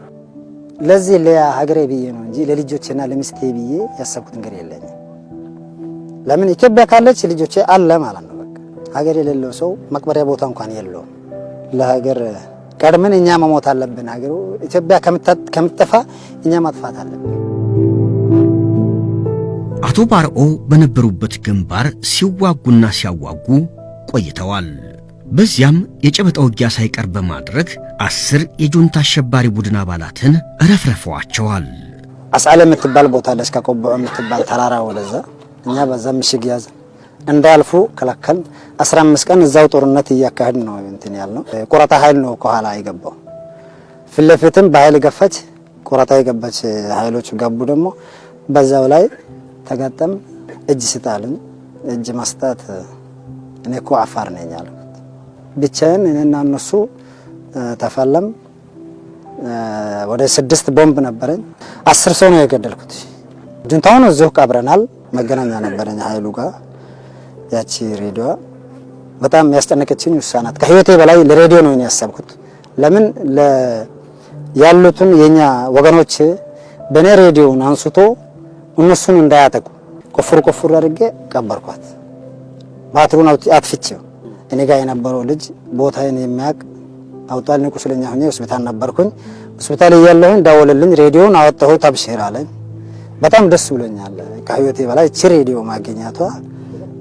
S3: ለዚህ ለሀገሬ ብዬ ነው እንጂ ለልጆቼና ለሚስቴ ብዬ ያሰብኩት ነገር የለኝም። ለምን ኢትዮጵያ ካለች ልጆቼ አለ ማለት ነው። በቃ ሀገር የሌለው ሰው መቅበሪያ ቦታ እንኳን የለውም። ለሀገር ቀድመን እኛ መሞት አለብን። ሀገሩ ኢትዮጵያ ከምትጠፋ እኛ ማጥፋት አለብን።
S6: አቶ ባርኦ በነበሩበት ግንባር ሲዋጉና ሲያዋጉ ቆይተዋል። በዚያም የጨበጣ ውጊያ ሳይቀር በማድረግ 10 የጁንታ አሸባሪ ቡድን አባላትን ረፍረፈዋቸዋል።
S3: አሳለ የምትባል ቦታ ደስካ ቆቦ የምትባል ተራራ ወደዛ እኛ በዛ ምሽግ ያዘ።
S13: እንዳልፉ ከለከል 15 ቀን እዛው ጦርነት እያካሄድ ነው እንትን ያልነው። ቆረጣ ኃይል ነው ከኋላ የገባው። ፍለፍትም በኃይል ገፈች ቆረጣ የገባች ኃይሎች ገቡ። ደግሞ በዛው ላይ ተጋጠም እጅ ስጣልን። እጅ መስጠት እኔ እኮ አፋር ነኝ አልኩት። ብቻዬን እኔና እነሱ ተፈለም። ወደ 6 ቦምብ ነበረኝ። 10 ሰው ነው የገደልኩት። ጁንታውን እዚሁ ቀብረናል። መገናኛ ነበረኝ ኃይሉ ጋር። ያቺ ሬዲዮ በጣም ያስጨነቀችኝ ውሳናት ከህይወቴ በላይ ለሬዲዮ ነው ያሰብኩት። ለምን ያሉትን የኛ ወገኖች በኔ ሬዲዮን አንስቶ እነሱን እንዳያጠቁ ቆፍሩ አድርጌ ቀበርኳት። ባትሩን አጥፍቼው እኔ ጋር የነበረው ልጅ ቦታዬን የሚያውቅ አውጣልኝ። ቁስለኛ ሆኜ ሆስፒታል ነበርኩኝ። ሆስፒታል እያለሁኝ ደወለልኝ። ሬዲዮን አወጣሁት። አብሽር አለኝ። በጣም ደስ ብሎኛል። ከህይወቴ በላይ እቺ ሬዲዮ ማግኘቷ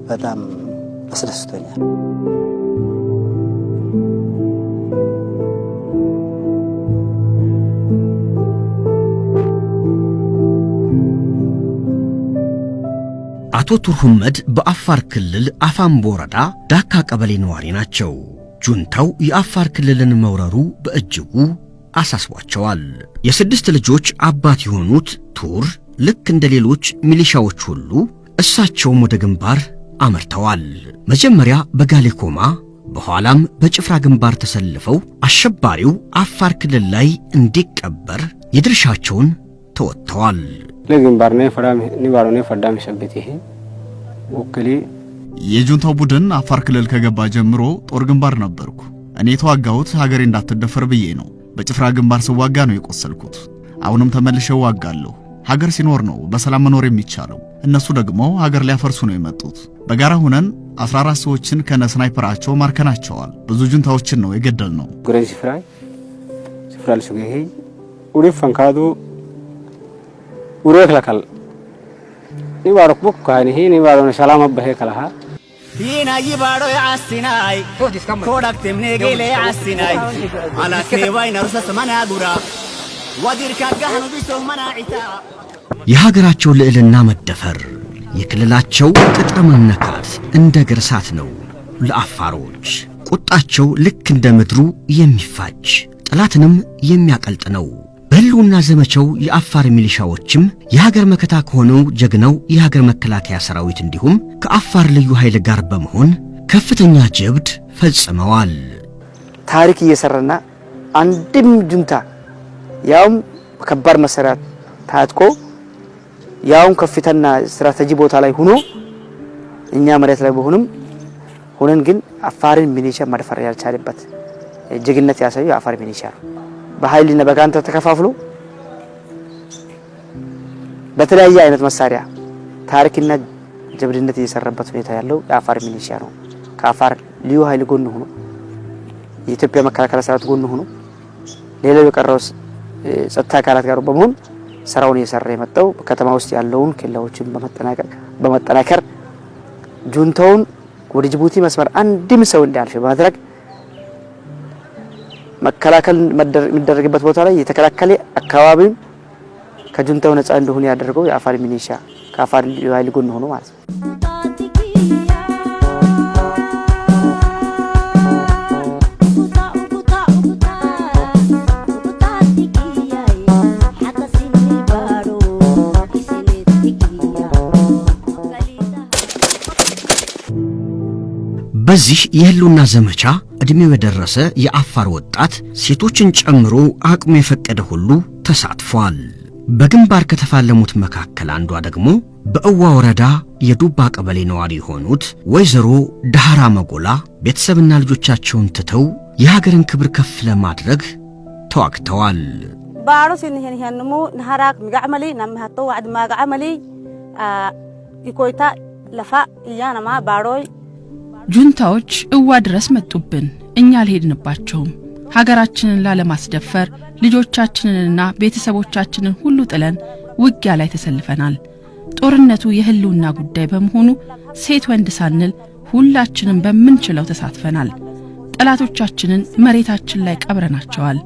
S13: በጣም አስደስቶኛል።
S6: አቶ ቱርሁመድ በአፋር ክልል አፋምቦ ወረዳ ዳካ ቀበሌ ነዋሪ ናቸው። ጁንታው የአፋር ክልልን መውረሩ በእጅጉ አሳስቧቸዋል። የ6 ልጆች አባት የሆኑት ቱር ልክ እንደ ሌሎች ሚሊሻዎች ሁሉ እሳቸውም ወደ ግንባር አመርተዋል። መጀመሪያ በጋሌኮማ በኋላም በጭፍራ ግንባር ተሰልፈው አሸባሪው አፋር ክልል ላይ እንዲቀበር የድርሻቸውን ተወጥተዋል።
S14: ለግንባር ነው ፈራም ንባሩ ነው ፈዳም ሸብት ይሄ ወክሊ
S15: የጁንታው ቡድን አፋር ክልል ከገባ ጀምሮ ጦር ግንባር ነበርኩ። እኔ ተዋጋሁት ሀገሬ እንዳትደፈር ብዬ ነው። በጭፍራ ግንባር ስዋጋ ነው የቆሰልኩት። አሁንም ተመልሼው ዋጋለሁ። ሀገር ሲኖር ነው በሰላም መኖር የሚቻለው። እነሱ ደግሞ ሀገር ሊያፈርሱ ነው የመጡት። በጋራ ሆነን 14 ሰዎችን ከነ ስናይፐራቸው ማርከናቸዋል። ብዙ ጁንታዎችን ነው የገደልነው።
S14: ጉሬን ሲፍራል ሱገሄ ኡሪፍ ፈንካዱ ኡሬክ ለከል ኒባሮክ ቡክ ካኒሂ ኒባሮን ሰላም አበሄ ከለሃ
S16: ዲና ይባሮ ያስናይ ኮዳክተም ነጌሌ ያስናይ አላስኔ ዋይና ሩሰስ መናጉራ ወዲር ካጋህኑ ቢሶ መናዒታ
S6: የሀገራቸው ልዕልና መደፈር የክልላቸው ቅጥር መነካት እንደ ግርሳት ነው ለአፋሮች። ቁጣቸው ልክ እንደ ምድሩ የሚፋጅ ጠላትንም የሚያቀልጥ ነው። በህልውና ዘመቻው የአፋር ሚሊሻዎችም የሀገር መከታ ከሆነው ጀግናው የሀገር መከላከያ ሰራዊት እንዲሁም ከአፋር ልዩ ኃይል ጋር በመሆን ከፍተኛ ጀብድ ፈጽመዋል።
S3: ታሪክ እየሰራና አንድም ጁንታ ያውም ከባድ መሳሪያ ታጥቆ ያውም ከፍተኛ ስትራቴጂ ቦታ ላይ ሆኖ እኛ መሬት ላይ ሆነን ግን አፋርን ሚሊሻ መድፈር ያልቻለበት ጀግነት ያሳዩ የአፋር ሚሊሻ ነው። በኃይልና በጋንታ ተከፋፍሎ በተለያየ አይነት መሳሪያ ታሪክና ጀብድነት እየሰራበት ሁኔታ ያለው የአፋር ሚሊሻ ነው። ከአፋር ልዩ ኃይል ጎን ሆኖ የኢትዮጵያ መከላከያ ሰራዊት ጎን ሆኖ ሌላው የቀረው ጸጥታ አካላት ጋር በመሆን ስራውን እየሰራ የመጣው ከተማ ውስጥ ያለውን ኬላዎችን በመጠናከር ጁንታውን ወደ ጅቡቲ መስመር አንድም ሰው እንዳያልፍ በማድረግ መከላከል የሚደረግበት ቦታ ላይ የተከላከለ አካባቢው ከጁንታው ነፃ እንደሆነ ያደረገው የአፋር ሚሊሻ ከአፋር ልዩ ኃይል ጎን ሆኖ ማለት ነው።
S6: በዚህ የህልውና ዘመቻ እድሜው የደረሰ የአፋር ወጣት ሴቶችን ጨምሮ አቅሙ የፈቀደ ሁሉ ተሳትፏል። በግንባር ከተፋለሙት መካከል አንዷ ደግሞ በእዋ ወረዳ የዱባ ቀበሌ ነዋሪ የሆኑት ወይዘሮ ዳህራ መጎላ ቤተሰብና ልጆቻቸውን ትተው የሀገርን ክብር ከፍ ለማድረግ ተዋግተዋል።
S17: ባሮ ሲንህን ይሄንሙ ነሐራክ ሚጋዕመሊ ናምሃቶ ወዕድ ማጋዕመሊ ይኮይታ ለፋ እያናማ ባሮይ
S1: ጁንታዎች እዋ ድረስ መጡብን። እኛ አልሄድንባቸውም። ሀገራችንን ላለማስደፈር ልጆቻችንንና ቤተሰቦቻችንን ሁሉ ጥለን ውጊያ ላይ ተሰልፈናል። ጦርነቱ የህልውና ጉዳይ በመሆኑ ሴት ወንድ ሳንል ሁላችንም በምንችለው ተሳትፈናል። ጠላቶቻችንን መሬታችን ላይ ቀብረናቸዋል።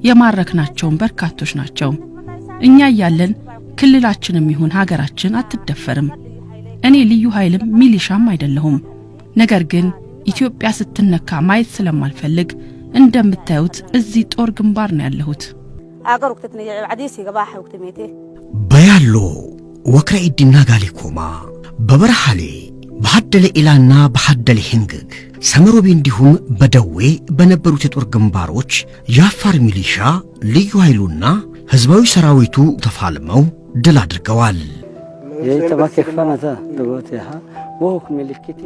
S1: የማረክናቸውን በርካቶች ናቸው። እኛ ያለን ክልላችንም ይሁን ሀገራችን አትደፈርም። እኔ ልዩ ኃይልም ሚሊሻም አይደለሁም። ነገር ግን ኢትዮጵያ ስትነካ ማየት ስለማልፈልግ እንደምታዩት እዚህ ጦር ግንባር ነው ያለሁት።
S17: አገር ወቅትነ የዓዲስ ይገባህ ወቅትሜቴ
S6: በያሎ ወክረኢድና ጋሊኮማ በበረሃሌ በሐደለ ኢላና በሐደለ ህንግግ ሰመሮቤ እንዲሁም በደዌ በነበሩት የጦር ግንባሮች የአፋር ሚሊሻ ልዩ ኃይሉና ህዝባዊ ሰራዊቱ ተፋልመው ድል አድርገዋል።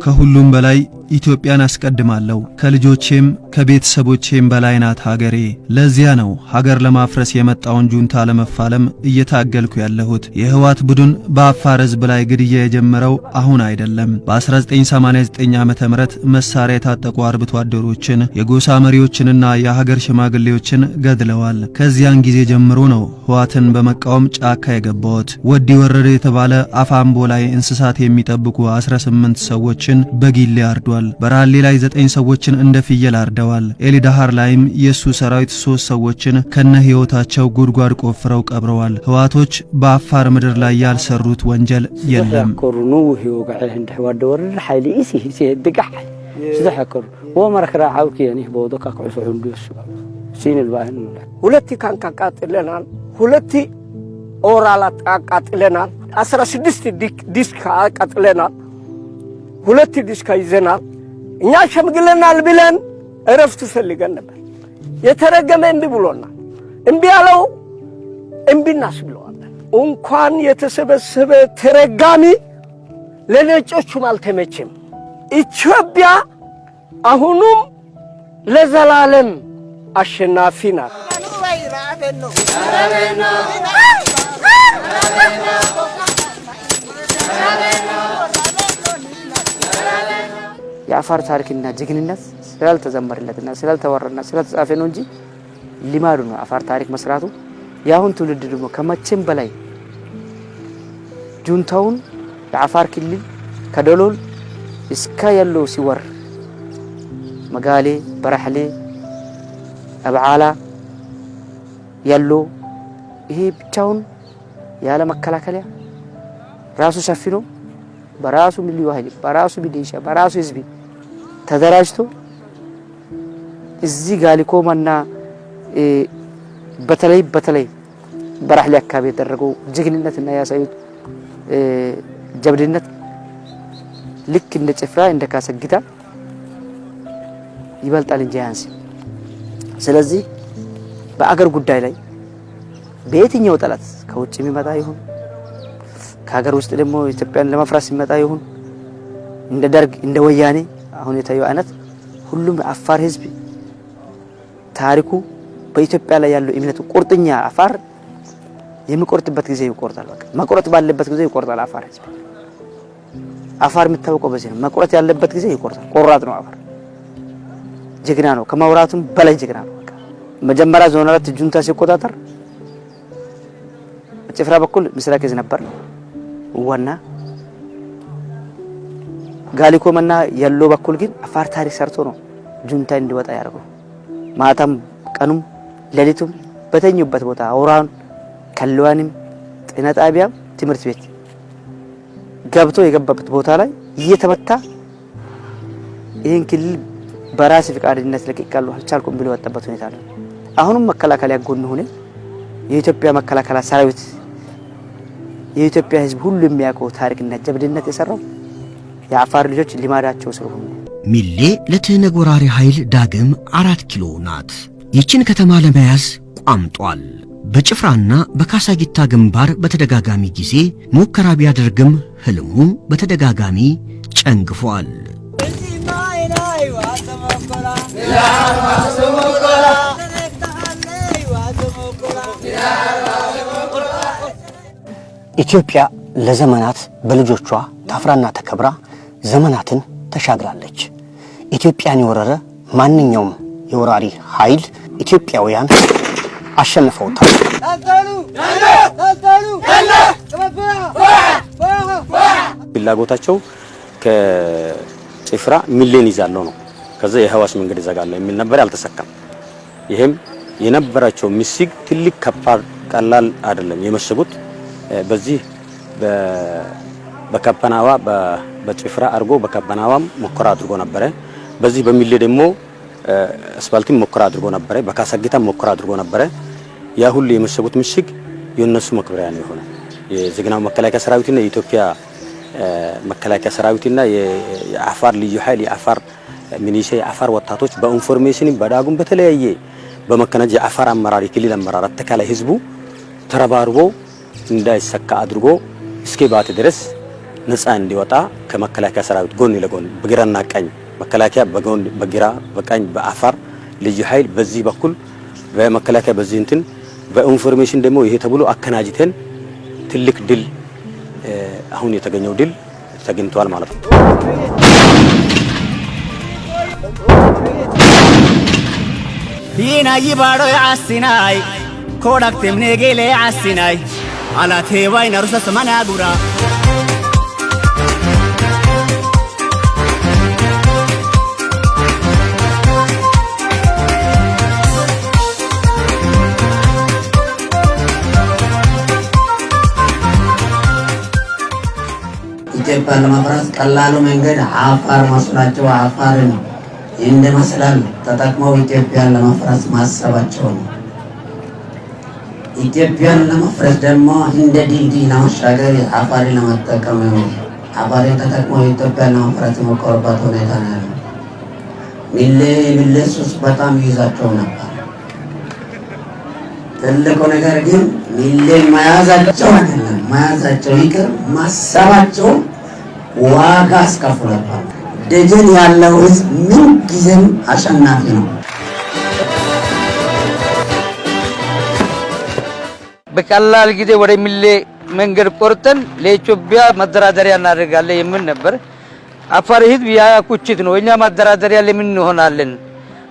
S18: ከሁሉም በላይ ኢትዮጵያን አስቀድማለሁ። ከልጆቼም ከቤተሰቦቼም በላይ ናት ሀገሬ። ለዚያ ነው ሀገር ለማፍረስ የመጣውን ጁንታ ለመፋለም እየታገልኩ ያለሁት። የህዋት ቡድን በአፋር ህዝብ ላይ ግድያ የጀመረው አሁን አይደለም። በ1989 ዓመተ ምህረት መሳሪያ የታጠቁ አርብቶ አደሮችን፣ የጎሳ መሪዎችንና የሀገር ሽማግሌዎችን ገድለዋል። ከዚያን ጊዜ ጀምሮ ነው ህዋትን በመቃወም ጫካ የገባሁት። ወዲ ወረደ የተባለ አፋምቦ ላይ እንስሳት የሚጠብቁ 18 ሰዎችን በጊሌ አርዷል። በራሌ ላይ 9 ሰዎችን እንደ ፍየል አርደዋል። ኤሊዳሃር ላይም የሱ ሰራዊት 3 ሰዎችን ከነ ህይወታቸው ጉድጓድ ቆፍረው ቀብረዋል። ህዋቶች በአፋር ምድር ላይ ያልሰሩት ወንጀል የለም።
S19: ኮሩኑ ህዮ ጋር እንደዋደ ወረደ ኃይል ኢሲ ሲደጋህ ሲደሐከሩ ወመረከራ አውኪ ያኒ ቦዶካ ከውሱ ሁንዱስ ሲነል ባህን
S20: ሁለቲ ካንካ ቃጥለናል። ሁለቲ ኦራላት አቃጥለናል። 16 ዲስክ አቃጥለናል። ሁለት ዲስክ ይዘናል። እኛ ሸምግለናል ብለን እረፍት ፈልገን ነበር። የተረገመ እምቢ ብሎናል። እምቢ ያለው እምቢናስ ብለዋል። እንኳን የተሰበሰበ ተረጋሚ ለነጮቹም አልተመቸም። ኢትዮጵያ አሁንም ለዘላለም አሸናፊ ናት።
S3: የአፋር ታሪክና ጀግንነት ስላልተዘመረለትና ስላልተወራና ስላልተጻፈ ነው እንጂ ሊማዱ ነው አፋር ታሪክ መስራቱ። ያሁን ትውልድ ደግሞ ከመቼም በላይ ጁንታውን የአፋር ክልል ከደሎል እስከ ያለው ሲወር መጋሌ፣ በራህሌ፣ አብዓላ ያለው ይሄ ብቻውን ያለ መከላከያ ራሱ ሸፍኖ በራሱ ሚሊዮ ኃይል በራሱ ሚሊሻ በራሱ ህዝብ ተደራጅቶ እዚህ ጋሊኮማና በተለይ በራህሌ አካባቢ ያደረገው ጀግንነትና ያሳዩት ጀብድነት ልክ እንደ ጭፍራ እንደ ካሰግታ ይበልጣል እንጂ ያንስ። ስለዚህ በአገር ጉዳይ ላይ በየትኛው ጠላት ከውጭ የሚመጣ ይሁን ከሀገር ውስጥ ደግሞ ኢትዮጵያን ለማፍረስ ሲመጣ ይሁን እንደ ደርግ እንደ ወያኔ አሁን የታየው አይነት ሁሉም አፋር ህዝብ ታሪኩ በኢትዮጵያ ላይ ያለው እምነቱ ቁርጠኛ አፋር የሚቆርጥበት ጊዜ ይቆርጣል። በቃ መቆረጥ ባለበት ጊዜ ይቆርጣል። አፋር ህዝብ አፋር የምታውቀው በዚህ ነው። መቆረጥ ያለበት ጊዜ ይቆርጣል። ቆራጥ ነው አፋር። ጀግና ነው። ከማውራቱም በላይ ጀግና ነው። በቃ መጀመሪያ ዞን 4 ጁንታ ሲቆጣጠር ጭፍራ በኩል ምስራቅ እዝ ነበር ዋና ጋሊኮማና ያሎ በኩል ግን አፋር ታሪክ ሰርቶ ነው ጁንታ እንዲወጣ ያደርገው። ማታም ቀኑም ሌሊቱም በተኙበት ቦታ አውራን ከልዋንም ጤና ጣቢያም ትምህርት ቤት ገብቶ የገባበት ቦታ ላይ እየተመታ ይህን ክልል በራስ ፍቃድነት ለቅቄያለሁ አልቻልኩም ብሎ ወጣበት ሁኔታ ነው። አሁንም መከላከያ ጎን ሆነ የኢትዮጵያ መከላከያ ሰራዊት የኢትዮጵያ ህዝብ ሁሉ የሚያውቀው ታሪክና ጀብድነት የሰራው የአፋር ልጆች ሊማዳቸው ስለሆነ
S6: ሚሌ ለትህነግ ወራሪ ኃይል ዳግም 4 ኪሎ ናት። ይችን ከተማ ለመያዝ ቋምጧል። በጭፍራና በካሳጊታ ግንባር በተደጋጋሚ ጊዜ ሙከራ ቢያደርግም ህልሙ በተደጋጋሚ ጨንግፏል። ኢትዮጵያ ለዘመናት በልጆቿ ታፍራና ተከብራ ዘመናትን ተሻግራለች። ኢትዮጵያን የወረረ ማንኛውም የወራሪ ኃይል ኢትዮጵያውያን አሸንፈውታል።
S10: ፍላጎታቸው ከጭፍራ ሚሊዮን ይዛለው ነው። ከዛ የህዋስ መንገድ ይዘጋለው የሚል ነበር፣ አልተሳካም። ይሄም የነበራቸው ሚስግ ትልቅ ከባድ ቀላል አይደለም የመሰጉት። በዚህ በከበናዋ በጭፍራ አድርጎ በከበናዋም ሙከራ አድርጎ ነበረ። በዚህ በሚሌ ደግሞ አስፋልትም ሙከራ አድርጎ ነበረ። በካሰጊታም ሙከራ አድርጎ ነበረ። ያ ሁሉ የመሸጉት ምሽግ የነሱ መክበሪያ ነው የሆነ የጀግናው መከላከያ ሰራዊትና የኢትዮጵያ መከላከያ ሰራዊትና የአፋር ልዩ ኃይል የአፋር ሚኒሻ የአፋር ወጣቶች በኢንፎርሜሽን በዳጉም በተለያየ በመከናጀ የአፋር አመራር የክልል አመራር አጠቃላይ ህዝቡ ተረባርቦ እንዳይሰካ አድርጎ እስከ ባት ድረስ ነፃ እንዲወጣ ከመከላከያ ሰራዊት ጎን ለጎን በግራና ቀኝ መከላከያ በጎን በግራ በቀኝ በአፋር ልዩ ኃይል በዚህ በኩል በመከላከያ በዚህ እንትን በኢንፎርሜሽን ደግሞ ይሄ ተብሎ አከናጅተን ትልቅ ድል አሁን የተገኘው ድል ተገኝቷል ማለት ነው።
S16: ሂና ይባዶ ያሲናይ ኮዳክተም ነጌሌ ያሲናይ አላቴ ዋይና ሩሰስ ማናጉራ
S7: ኢትዮጵያን ለማፍረስ ቀላሉ መንገድ አፋር መስሏቸው አፋርን እንደ መሰላል ተጠቅመው ኢትዮጵያን ለማፍረስ ማሰባቸው ነው። ኢትዮጵያን ለማፍረስ ደግሞ እንደ ድልድይ ለማሻገር አፋርን ለመጠቀም ነው። አፋርን ተጠቅመው ኢትዮጵያን ለማፍረስ የሞከሩበት ሁኔታ ነው ያለው። ሚሌ ሱስ በጣም ይይዛቸው ነበር። ትልቁ ነገር ግን ሚሌ መያዛቸው አይደለም፣ መያዛቸው ይቅር ማሰባቸው ዋጋ አስከፍሏል። ደጀን ያለው ህዝብ ምን ጊዜም አሸናፊ ነው።
S21: በቀላል ጊዜ ወደ ሚሌ መንገድ ቆርጠን ለኢትዮጵያ መደራደሪያ እናደርጋለን የሚል ነበር። አፋር ህዝብ ያ ኩችት ነው። እኛ መደራደሪያ ለምን እንሆናለን?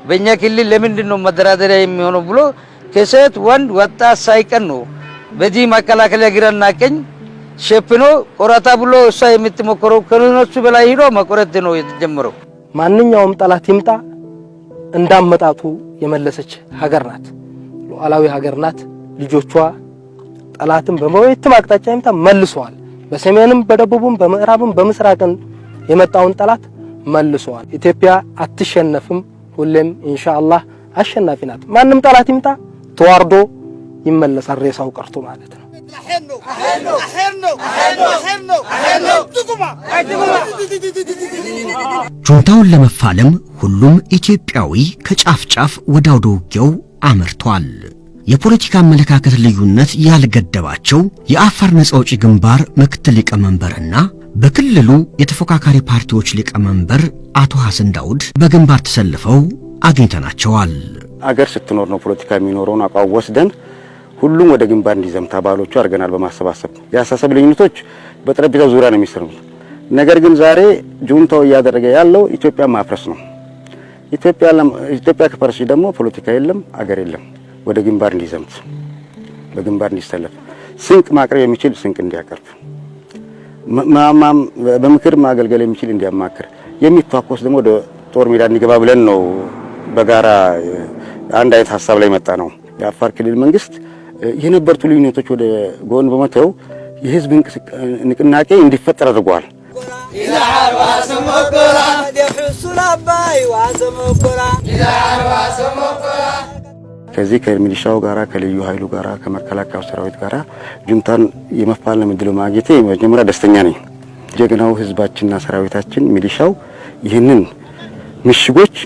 S21: በእኛ ክልል ለምንድን ነው መደራደሪያ የሚሆነው ብሎ ከሴት ወንድ ወጣት ሳይቀር ነው በዚህ መከላከያ ግራና ቀኝ ሸፍኖ ቆራታ ብሎ እሷ የምትሞክረው ከነሱ በላይ ሄዶ መቆረጥ ነው የተጀመረው።
S22: ማንኛውም ጠላት ይምጣ እንዳመጣጡ የመለሰች ሀገር ናት። ሉዓላዊ ሀገር ናት። ልጆቿ ጠላትን በመወየትም አቅጣጫ ይምጣ መልሰዋል። በሰሜንም በደቡብም በምዕራብም በምስራቅም የመጣውን ጠላት መልሰዋል። ኢትዮጵያ አትሸነፍም። ሁሌም ኢንሻአላህ አሸናፊ ናት። ማንም ጠላት ይምጣ ተዋርዶ ይመለሳል፣ ሬሳው ቀርቶ ማለት ነው።
S6: ጁንታውን ለመፋለም ሁሉም ኢትዮጵያዊ ከጫፍ ጫፍ ወደ አውደ ውጊያው አመርቷል። የፖለቲካ አመለካከት ልዩነት ያልገደባቸው የአፋር ነጻ አውጪ ግንባር ምክትል ሊቀመንበርና በክልሉ የተፎካካሪ ፓርቲዎች ሊቀመንበር አቶ ሐሰን ዳውድ በግንባር ተሰልፈው አግኝተናቸዋል።
S10: አገር ስትኖር ነው ፖለቲካ የሚኖረውን አቋም ወስደን ሁሉም ወደ ግንባር እንዲዘምታ ባሎቹ አርገናል። በማሰባሰብ ያሳሰብ ልዩነቶች በጠረጴዛው ዙሪያ ነው የሚሰሩት። ነገር ግን ዛሬ ጁንታው እያደረገ ያለው ኢትዮጵያ ማፍረስ ነው። ኢትዮጵያ ከፈረሰች ደግሞ ፖለቲካ የለም፣ አገር የለም። ወደ ግንባር እንዲዘምት በግንባር እንዲሰለፍ ስንቅ ማቅረብ የሚችል ስንቅ እንዲያቀርብ በምክር ማገልገል የሚችል እንዲያማክር የሚተዋኮስ ደግሞ ወደ ጦር ሜዳ እንዲገባ ብለን ነው በጋራ አንድ አይነት ሐሳብ ላይ መጣ ነው። የአፋር ክልል መንግስት የነበሩት ልዩነቶች ወደ ጎን በመተው የህዝብ ንቅናቄ እንዲፈጠር አድርጓል። ከዚህ ከሚሊሻው ጋራ ከልዩ ኃይሉ ጋራ ከመከላከያው ሰራዊት ጋራ ጁንታን የመፋለም ዕድል ማግኘቴ መጀመሪያ ደስተኛ ነኝ። ጀግናው ህዝባችንና ሰራዊታችን ሚሊሻው ይህንን ምሽጎች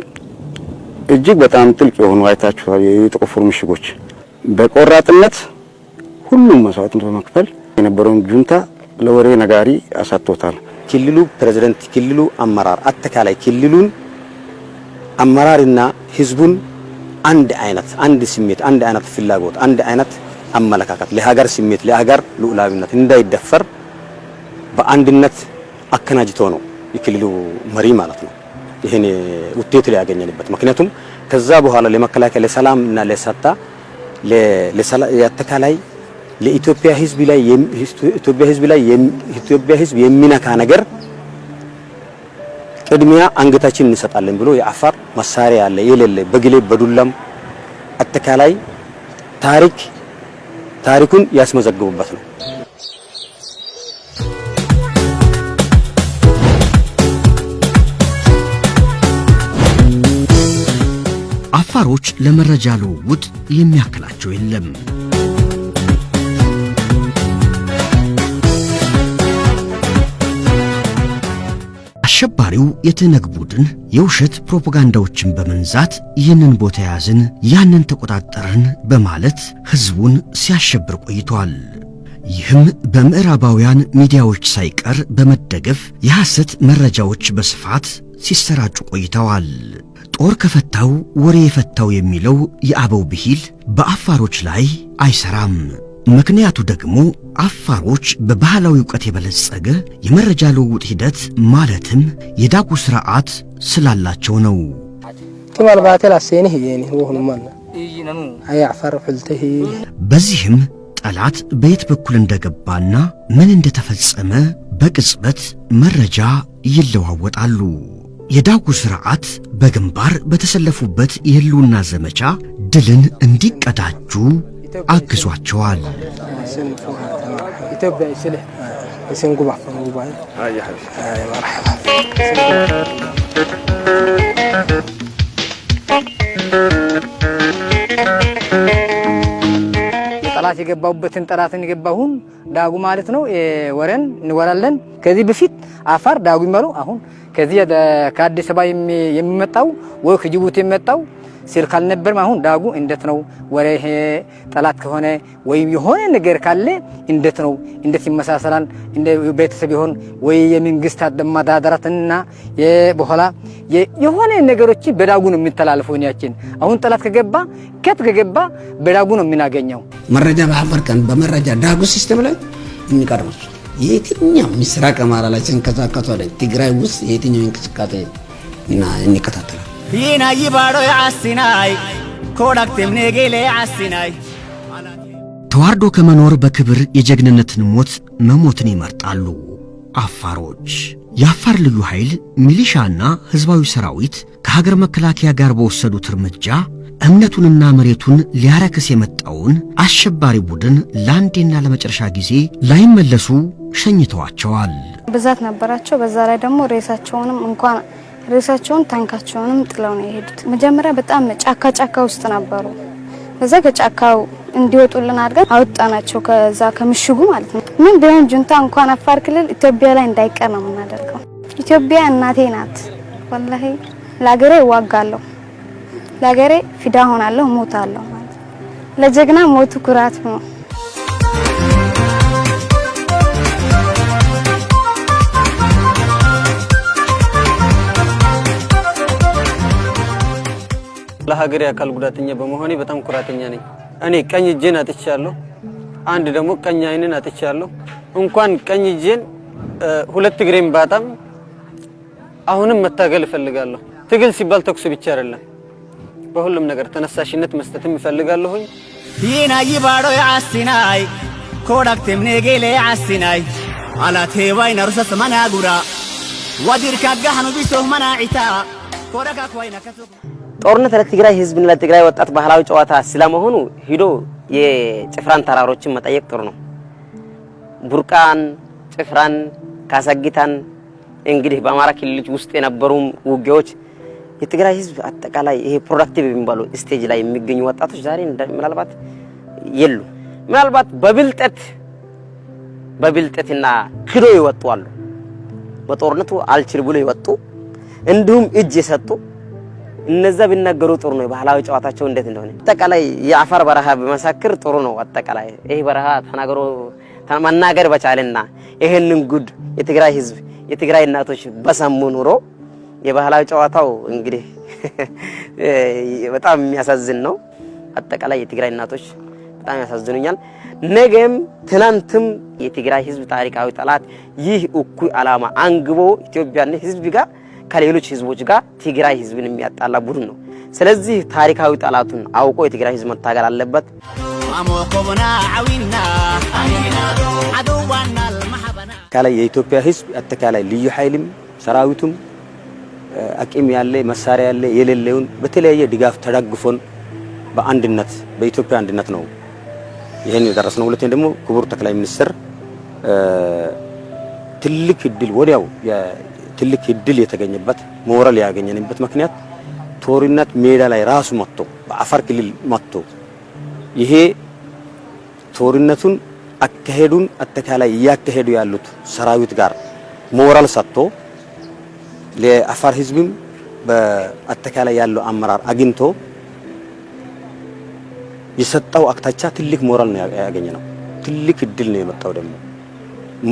S10: እጅግ በጣም ጥልቅ የሆኑ አይታችኋል፣ የተቆፈሩ ምሽጎች በቆራጥነት ሁሉም መስዋዕትን በመክፈል የነበረውን ጁንታ ለወሬ ነጋሪ አሳጥቶታል። ክልሉ ፕሬዝዳንት፣ ክልሉ አመራር፣ አጠቃላይ ክልሉን አመራርና ህዝቡን አንድ አይነት አንድ ስሜት፣ አንድ አይነት ፍላጎት፣ አንድ አይነት አመለካከት ለሀገር ስሜት ለሀገር ሉዓላዊነት እንዳይደፈር በአንድነት አከናጅቶ ነው የክልሉ መሪ ማለት ነው ይሄን ውጤት ላይ ያገኘንበት። ምክንያቱም ከዛ በኋላ ለመከላከያ ለሰላምና ለሰጣ ለአጠቃላይ ለኢትዮጵያ ህዝብ ላይ የሚነካ ነገር ቅድሚያ አንገታችን እንሰጣለን ብሎ የአፋር መሳሪያ ያለ የሌለ በግሌ በዱላም አጠቃላይ ታሪኩን ያስመዘግቡበት ነው።
S6: አፋሮች ለመረጃ ልውውጥ የሚያክላቸው የለም። አሸባሪው የትነግ ቡድን የውሸት ፕሮፓጋንዳዎችን በመንዛት ይህንን ቦታ ያዝን ያንን ተቆጣጠርን በማለት ህዝቡን ሲያሸብር ቆይቷል። ይህም በምዕራባውያን ሚዲያዎች ሳይቀር በመደገፍ የሐሰት መረጃዎች በስፋት ሲሰራጩ ቆይተዋል። ጦር ከፈታው ወሬ የፈታው የሚለው የአበው ብሂል በአፋሮች ላይ አይሰራም። ምክንያቱ ደግሞ አፋሮች በባህላዊ ዕውቀት የበለጸገ የመረጃ ልውውጥ ሂደት ማለትም የዳጉ ስርዓት ስላላቸው ነው።
S22: ተማል ባተል አሰኔ ይሄኔ ወሁን ማን አይ አፋር ፍልተህ
S6: በዚህም ጠላት በየት በኩል እንደገባና ምን እንደተፈጸመ በቅጽበት መረጃ ይለዋወጣሉ። የዳጉ ስርዓት በግንባር በተሰለፉበት የህልውና ዘመቻ ድልን እንዲቀዳጁ አግዟቸዋል።
S22: ኢትዮጵያ ይስልህ እስንጉባ ፈንጉባ አይ መርሐባ ጠላት የገባውበትን ጠላትን የገባሁን ዳጉ ማለት ነው። ወረን እንወራለን። ከዚህ በፊት አፋር ዳጉ ይመሩ አሁን ከዚህ ከአዲስ አበባ የሚመጣው ወይ ከጅቡቲ የሚመጣው ስልክ አልነበረም። አሁን ዳጉ እንዴት ነው ወሬ ጠላት ከሆነ ወይም የሆነ ነገር ካለ እንዴት ነው እንዴት ይመሳሰላል እንደ ቤተሰብ ይሆን ወይ የመንግስት አደማዳራትና የበኋላ የሆነ ነገሮች በዳጉ ነው የሚተላለፈው። ያችን አሁን ጠላት ከገባ ከገባ በዳጉ ነው የምናገኘው
S7: መረጃ በአፋር ቀን በመረጃ ዳጉ ሲስተም ላይ እንቀርብ የትኛው ምስራቅ አማራ ላይ ሲንቀሳቀሱ አይደል ትግራይ ውስጥ የትኛው እንቅስቃሴ እና እንከታተላለን
S16: ፊና ይባዶ ያስናይ ኮዳክተም ነገሌ ያስናይ
S6: ተዋርዶ ከመኖር በክብር የጀግንነትን ሞት መሞትን ይመርጣሉ አፋሮች። የአፋር ልዩ ኃይል ሚሊሻና ህዝባዊ ሰራዊት ከሀገር መከላከያ ጋር በወሰዱት እርምጃ እምነቱንና መሬቱን ሊያረክስ የመጣውን አሸባሪ ቡድን ለአንዴና ለመጨረሻ ጊዜ ላይመለሱ ሸኝተዋቸዋል።
S4: ብዛት ነበራቸው። በዛ ላይ ደግሞ ሬሳቸውን ታንካቸውንም ጥለው ነው የሄዱት። መጀመሪያ በጣም ጫካ ውስጥ ነበሩ። በዛ ከጫካው እንዲወጡልን አድርገን አወጣናቸው ከዛ ከምሽጉ ማለት ነው። ምን ቢሆን ጁንታ እንኳን አፋር ክልል ኢትዮጵያ ላይ እንዳይቀር ነው የምናደርገው። ኢትዮጵያ እናቴ ናት። ወላሂ ለሀገሬ እዋጋለሁ፣ ለሀገሬ ፊዳ ሆናለሁ፣ ሞታለሁ ማለት ለጀግና ሞቱ ኩራት ነው።
S2: ለሀገሬ አካል ጉዳተኛ በመሆኔ በጣም ኩራተኛ ነኝ። እኔ ቀኝ እጄን አጥቻለሁ፣ አንድ ደግሞ ቀኝ አይንን አጥቻለሁ። እንኳን ቀኝ እጄን ሁለት እግሬን ባጣም አሁንም መታገል እፈልጋለሁ። ትግል ሲባል ተኩስ ብቻ አይደለም፣ በሁሉም ነገር ተነሳሽነት መስጠትም እፈልጋለሁኝ።
S16: ፊና ይባዶ ያስናይ ኮዳክተም ነገሌ ያስናይ አላቴ ዋይና ሩሰስ መናጉራ ወዲር ካጋህኑ ቢሶ መናዒታ ኮዳካ ኮይና ከሱ
S5: ጦርነት ለትግራይ ህዝብና ለትግራይ ወጣት ባህላዊ ጨዋታ ስለመሆኑ ሂዶ የጭፍራን ተራሮችን መጠየቅ ጥሩ ነው። ቡርቃን፣ ጭፍራን፣ ካሰጊታን እንግዲህ በአማራ ክልል ውስጥ የነበሩ ውጊያዎች የትግራይ ህዝብ አጠቃላይ ይሄ ፕሮዳክቲቭ የሚባለው ስቴጅ ላይ የሚገኙ ወጣቶች ዛሬ ምናልባት የሉ። ምናልባት በብልጠትና ክዶ ይወጡ አሉ። በጦርነቱ አልችል ብሎ ይወጡ እንዲሁም እጅ የሰጡ እነዛ ቢናገሩ ጥሩ ነው። ባህላዊ ጨዋታቸው እንዴት እንደሆነ አጠቃላይ የአፋር በረሃ በመሳከር ጥሩ ነው። አጠቃላይ ይሄ በረሃ ተናገሩ መናገር በቻለና ይሄንን ጉድ የትግራይ ህዝብ የትግራይ እናቶች በሰሙ ኑሮ የባህላዊ ጨዋታው እንግዲህ በጣም የሚያሳዝን ነው። አጠቃላይ የትግራይ እናቶች በጣም ያሳዝኑኛል። ነገም ትናንትም የትግራይ ህዝብ ታሪካዊ ጠላት ይህ እኩይ ዓላማ አንግቦ ኢትዮጵያን ህዝብ ጋር ከሌሎች ህዝቦች ጋር ትግራይ ህዝብን የሚያጣላ ቡድን ነው። ስለዚህ ታሪካዊ ጠላቱን አውቆ የትግራይ ህዝብ መታገል አለበት።
S9: ካላይ የኢትዮጵያ ህዝብ አጠቃላይ ልዩ ኃይልም ሰራዊቱም አቅም ያለ መሳሪያ ያለ የሌለውን በተለያየ ድጋፍ ተደግፎን በአንድነት በኢትዮጵያ አንድነት ነው ይሄን የደረስነው። ሁለተኛ ደግሞ ክቡር ጠቅላይ ሚኒስትር ትልቅ እድል ወዲያው ትልቅ እድል የተገኘበት ሞራል ያገኘንበት ምክንያት
S6: ጦርነት ሜዳ ላይ ራሱ መጥቶ በአፋር ክልል መጥቶ ይሄ ጦርነቱን አካሄዱን አጠቃላይ እያካሄዱ ያሉት ሰራዊት ጋር ሞራል ሰጥቶ ለአፋር ህዝብም በአጠቃላይ ያለው አመራር አግኝቶ የሰጠው አቅጣጫ ትልቅ ሞራል ነው ያገኘነው። ትልቅ እድል ነው የመጣው። ደግሞ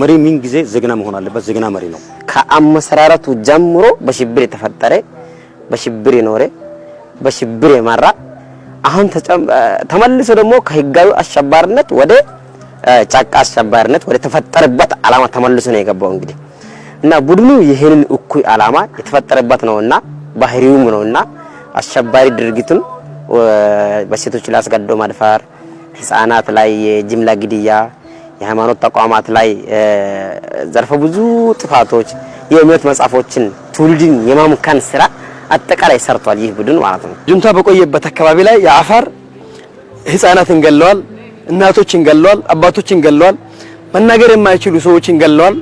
S6: መሪ ምን ጊዜ ዘግና መሆን አለበት። ዘግና መሪ ነው።
S5: ከአመሰራረቱ ጀምሮ በሽብር የተፈጠረ በሽብር የኖረ በሽብር የመራ አሁን ተመልሶ ደግሞ ከህጋዊ አሸባሪነት ወደ ጫካ አሸባሪነት ወደ ተፈጠረበት ዓላማ ተመልሶ ነው የገባው። እንግዲህ እና ቡድኑ ይሄንን እኩይ ዓላማ የተፈጠረበት ነውና ባህሪውም ነውና አሸባሪ ድርጊቱን በሴቶች ላይ አስገድዶ መድፈር፣ ህፃናት ላይ የጅምላ ግድያ፣ የሃይማኖት ተቋማት ላይ ዘርፈ ብዙ ጥፋቶች፣ የእምነት መጻፎችን ትውልድን የማምከን ስራ አጠቃላይ ሰርቷል ይህ ቡድን ማለት ነው።
S22: ጁንታ በቆየበት አካባቢ ላይ የአፋር ህፃናትን ገለዋል፣ እናቶችን ገለዋል፣ አባቶችን ገለዋል፣ መናገር የማይችሉ ሰዎችን ገለዋል፣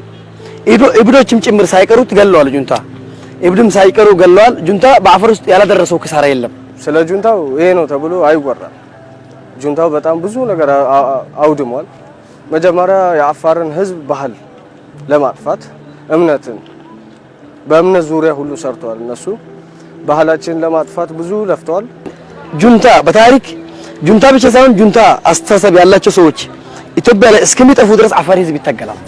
S22: እብዶችም ጭምር ሳይቀሩት ገለዋል። ጁንታ እብድም ሳይቀሩ ገለዋል። ጁንታ በአፋር ውስጥ ያላደረሰው ክሳራ የለም።
S8: ስለ ጁንታው ይሄ ነው ተብሎ አይወራም። ጁንታው በጣም ብዙ ነገር አውድሟል። መጀመሪያ የአፋርን ህዝብ ባህል ለማጥፋት እምነትን በእምነት ዙሪያ ሁሉ ሰርተዋል። እነሱ ባህላችን ለማጥፋት ብዙ ለፍተዋል።
S22: ጁንታ በታሪክ ጁንታ ብቻ ሳይሆን ጁንታ አስተሳሰብ ያላቸው ሰዎች ኢትዮጵያ ላይ እስከሚጠፉ ድረስ አፋር ህዝብ ይታገላል።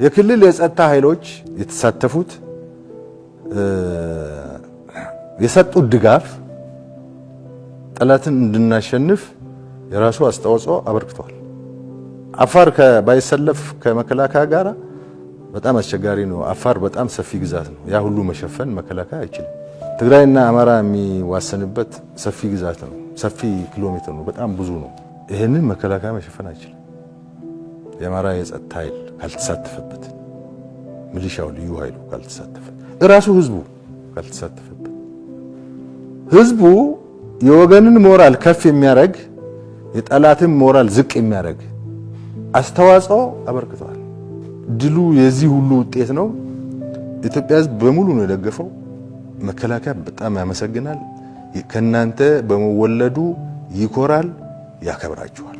S12: የክልል የጸጥታ ኃይሎች የተሳተፉት የሰጡት ድጋፍ ጠላትን እንድናሸንፍ የራሱ አስተዋጽኦ አበርክቷል። አፋር ባይሰለፍ ከመከላከያ ጋር በጣም አስቸጋሪ ነው። አፋር በጣም ሰፊ ግዛት ነው። ያ ሁሉ መሸፈን መከላከያ አይችልም። ትግራይና አማራ የሚዋሰንበት ሰፊ ግዛት ነው። ሰፊ ኪሎ ሜትር ነው። በጣም ብዙ ነው። ይሄንን መከላከያ መሸፈን አይችልም። የአማራ የጸጥታ ኃይል ካልተሳተፈበት፣ ሚሊሻው ልዩ ኃይሉ ካልተሳተፈበት፣ እራሱ ህዝቡ ካልተሳተፈበት፣ ህዝቡ የወገንን ሞራል ከፍ የሚያደርግ የጠላትን ሞራል ዝቅ የሚያደርግ አስተዋጽኦ አበርክቷል። ድሉ የዚህ ሁሉ ውጤት ነው። ኢትዮጵያ ህዝብ በሙሉ ነው የደገፈው። መከላከያ በጣም ያመሰግናል። ከናንተ በመወለዱ ይኮራል፣ ያከብራችኋል።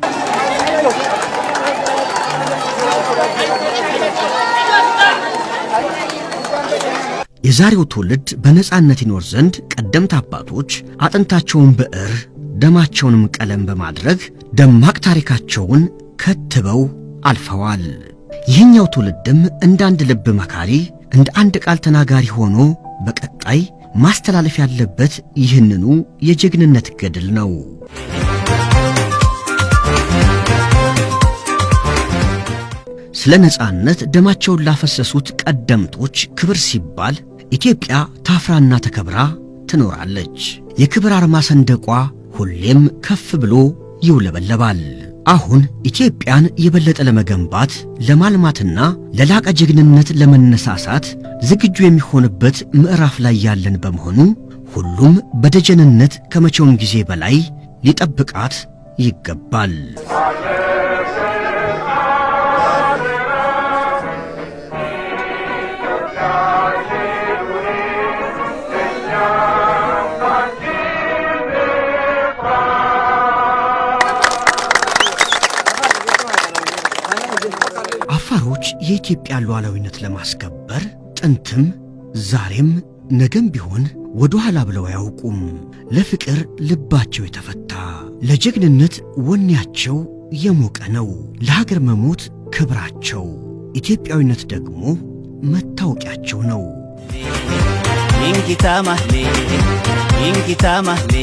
S6: የዛሬው ትውልድ በነጻነት ይኖር ዘንድ ቀደምት አባቶች አጥንታቸውን ብዕር ደማቸውንም ቀለም በማድረግ ደማቅ ታሪካቸውን ከትበው አልፈዋል። ይህኛው ትውልድም እንደ አንድ ልብ መካሪ፣ እንደ አንድ ቃል ተናጋሪ ሆኖ በቀጣይ ማስተላለፍ ያለበት ይህንኑ የጀግንነት ገድል ነው። ስለ ነጻነት ደማቸውን ላፈሰሱት ቀደምቶች ክብር ሲባል ኢትዮጵያ ታፍራና ተከብራ ትኖራለች። የክብር አርማ ሰንደቋ ሁሌም ከፍ ብሎ ይውለበለባል። አሁን ኢትዮጵያን የበለጠ ለመገንባት ለማልማትና ለላቀ ጀግንነት ለመነሳሳት ዝግጁ የሚሆንበት ምዕራፍ ላይ ያለን በመሆኑ ሁሉም በደጀንነት ከመቼውም ጊዜ በላይ ሊጠብቃት ይገባል። አፋሮች የኢትዮጵያ ሉዓላዊነት ለማስከበር ጥንትም ዛሬም ነገም ቢሆን ወደ ኋላ ብለው አያውቁም። ለፍቅር ልባቸው የተፈታ፣ ለጀግንነት ወኔያቸው የሞቀ ነው። ለሀገር መሞት ክብራቸው፣ ኢትዮጵያዊነት ደግሞ መታወቂያቸው ነው።
S16: ኢንኪታ ማህሌ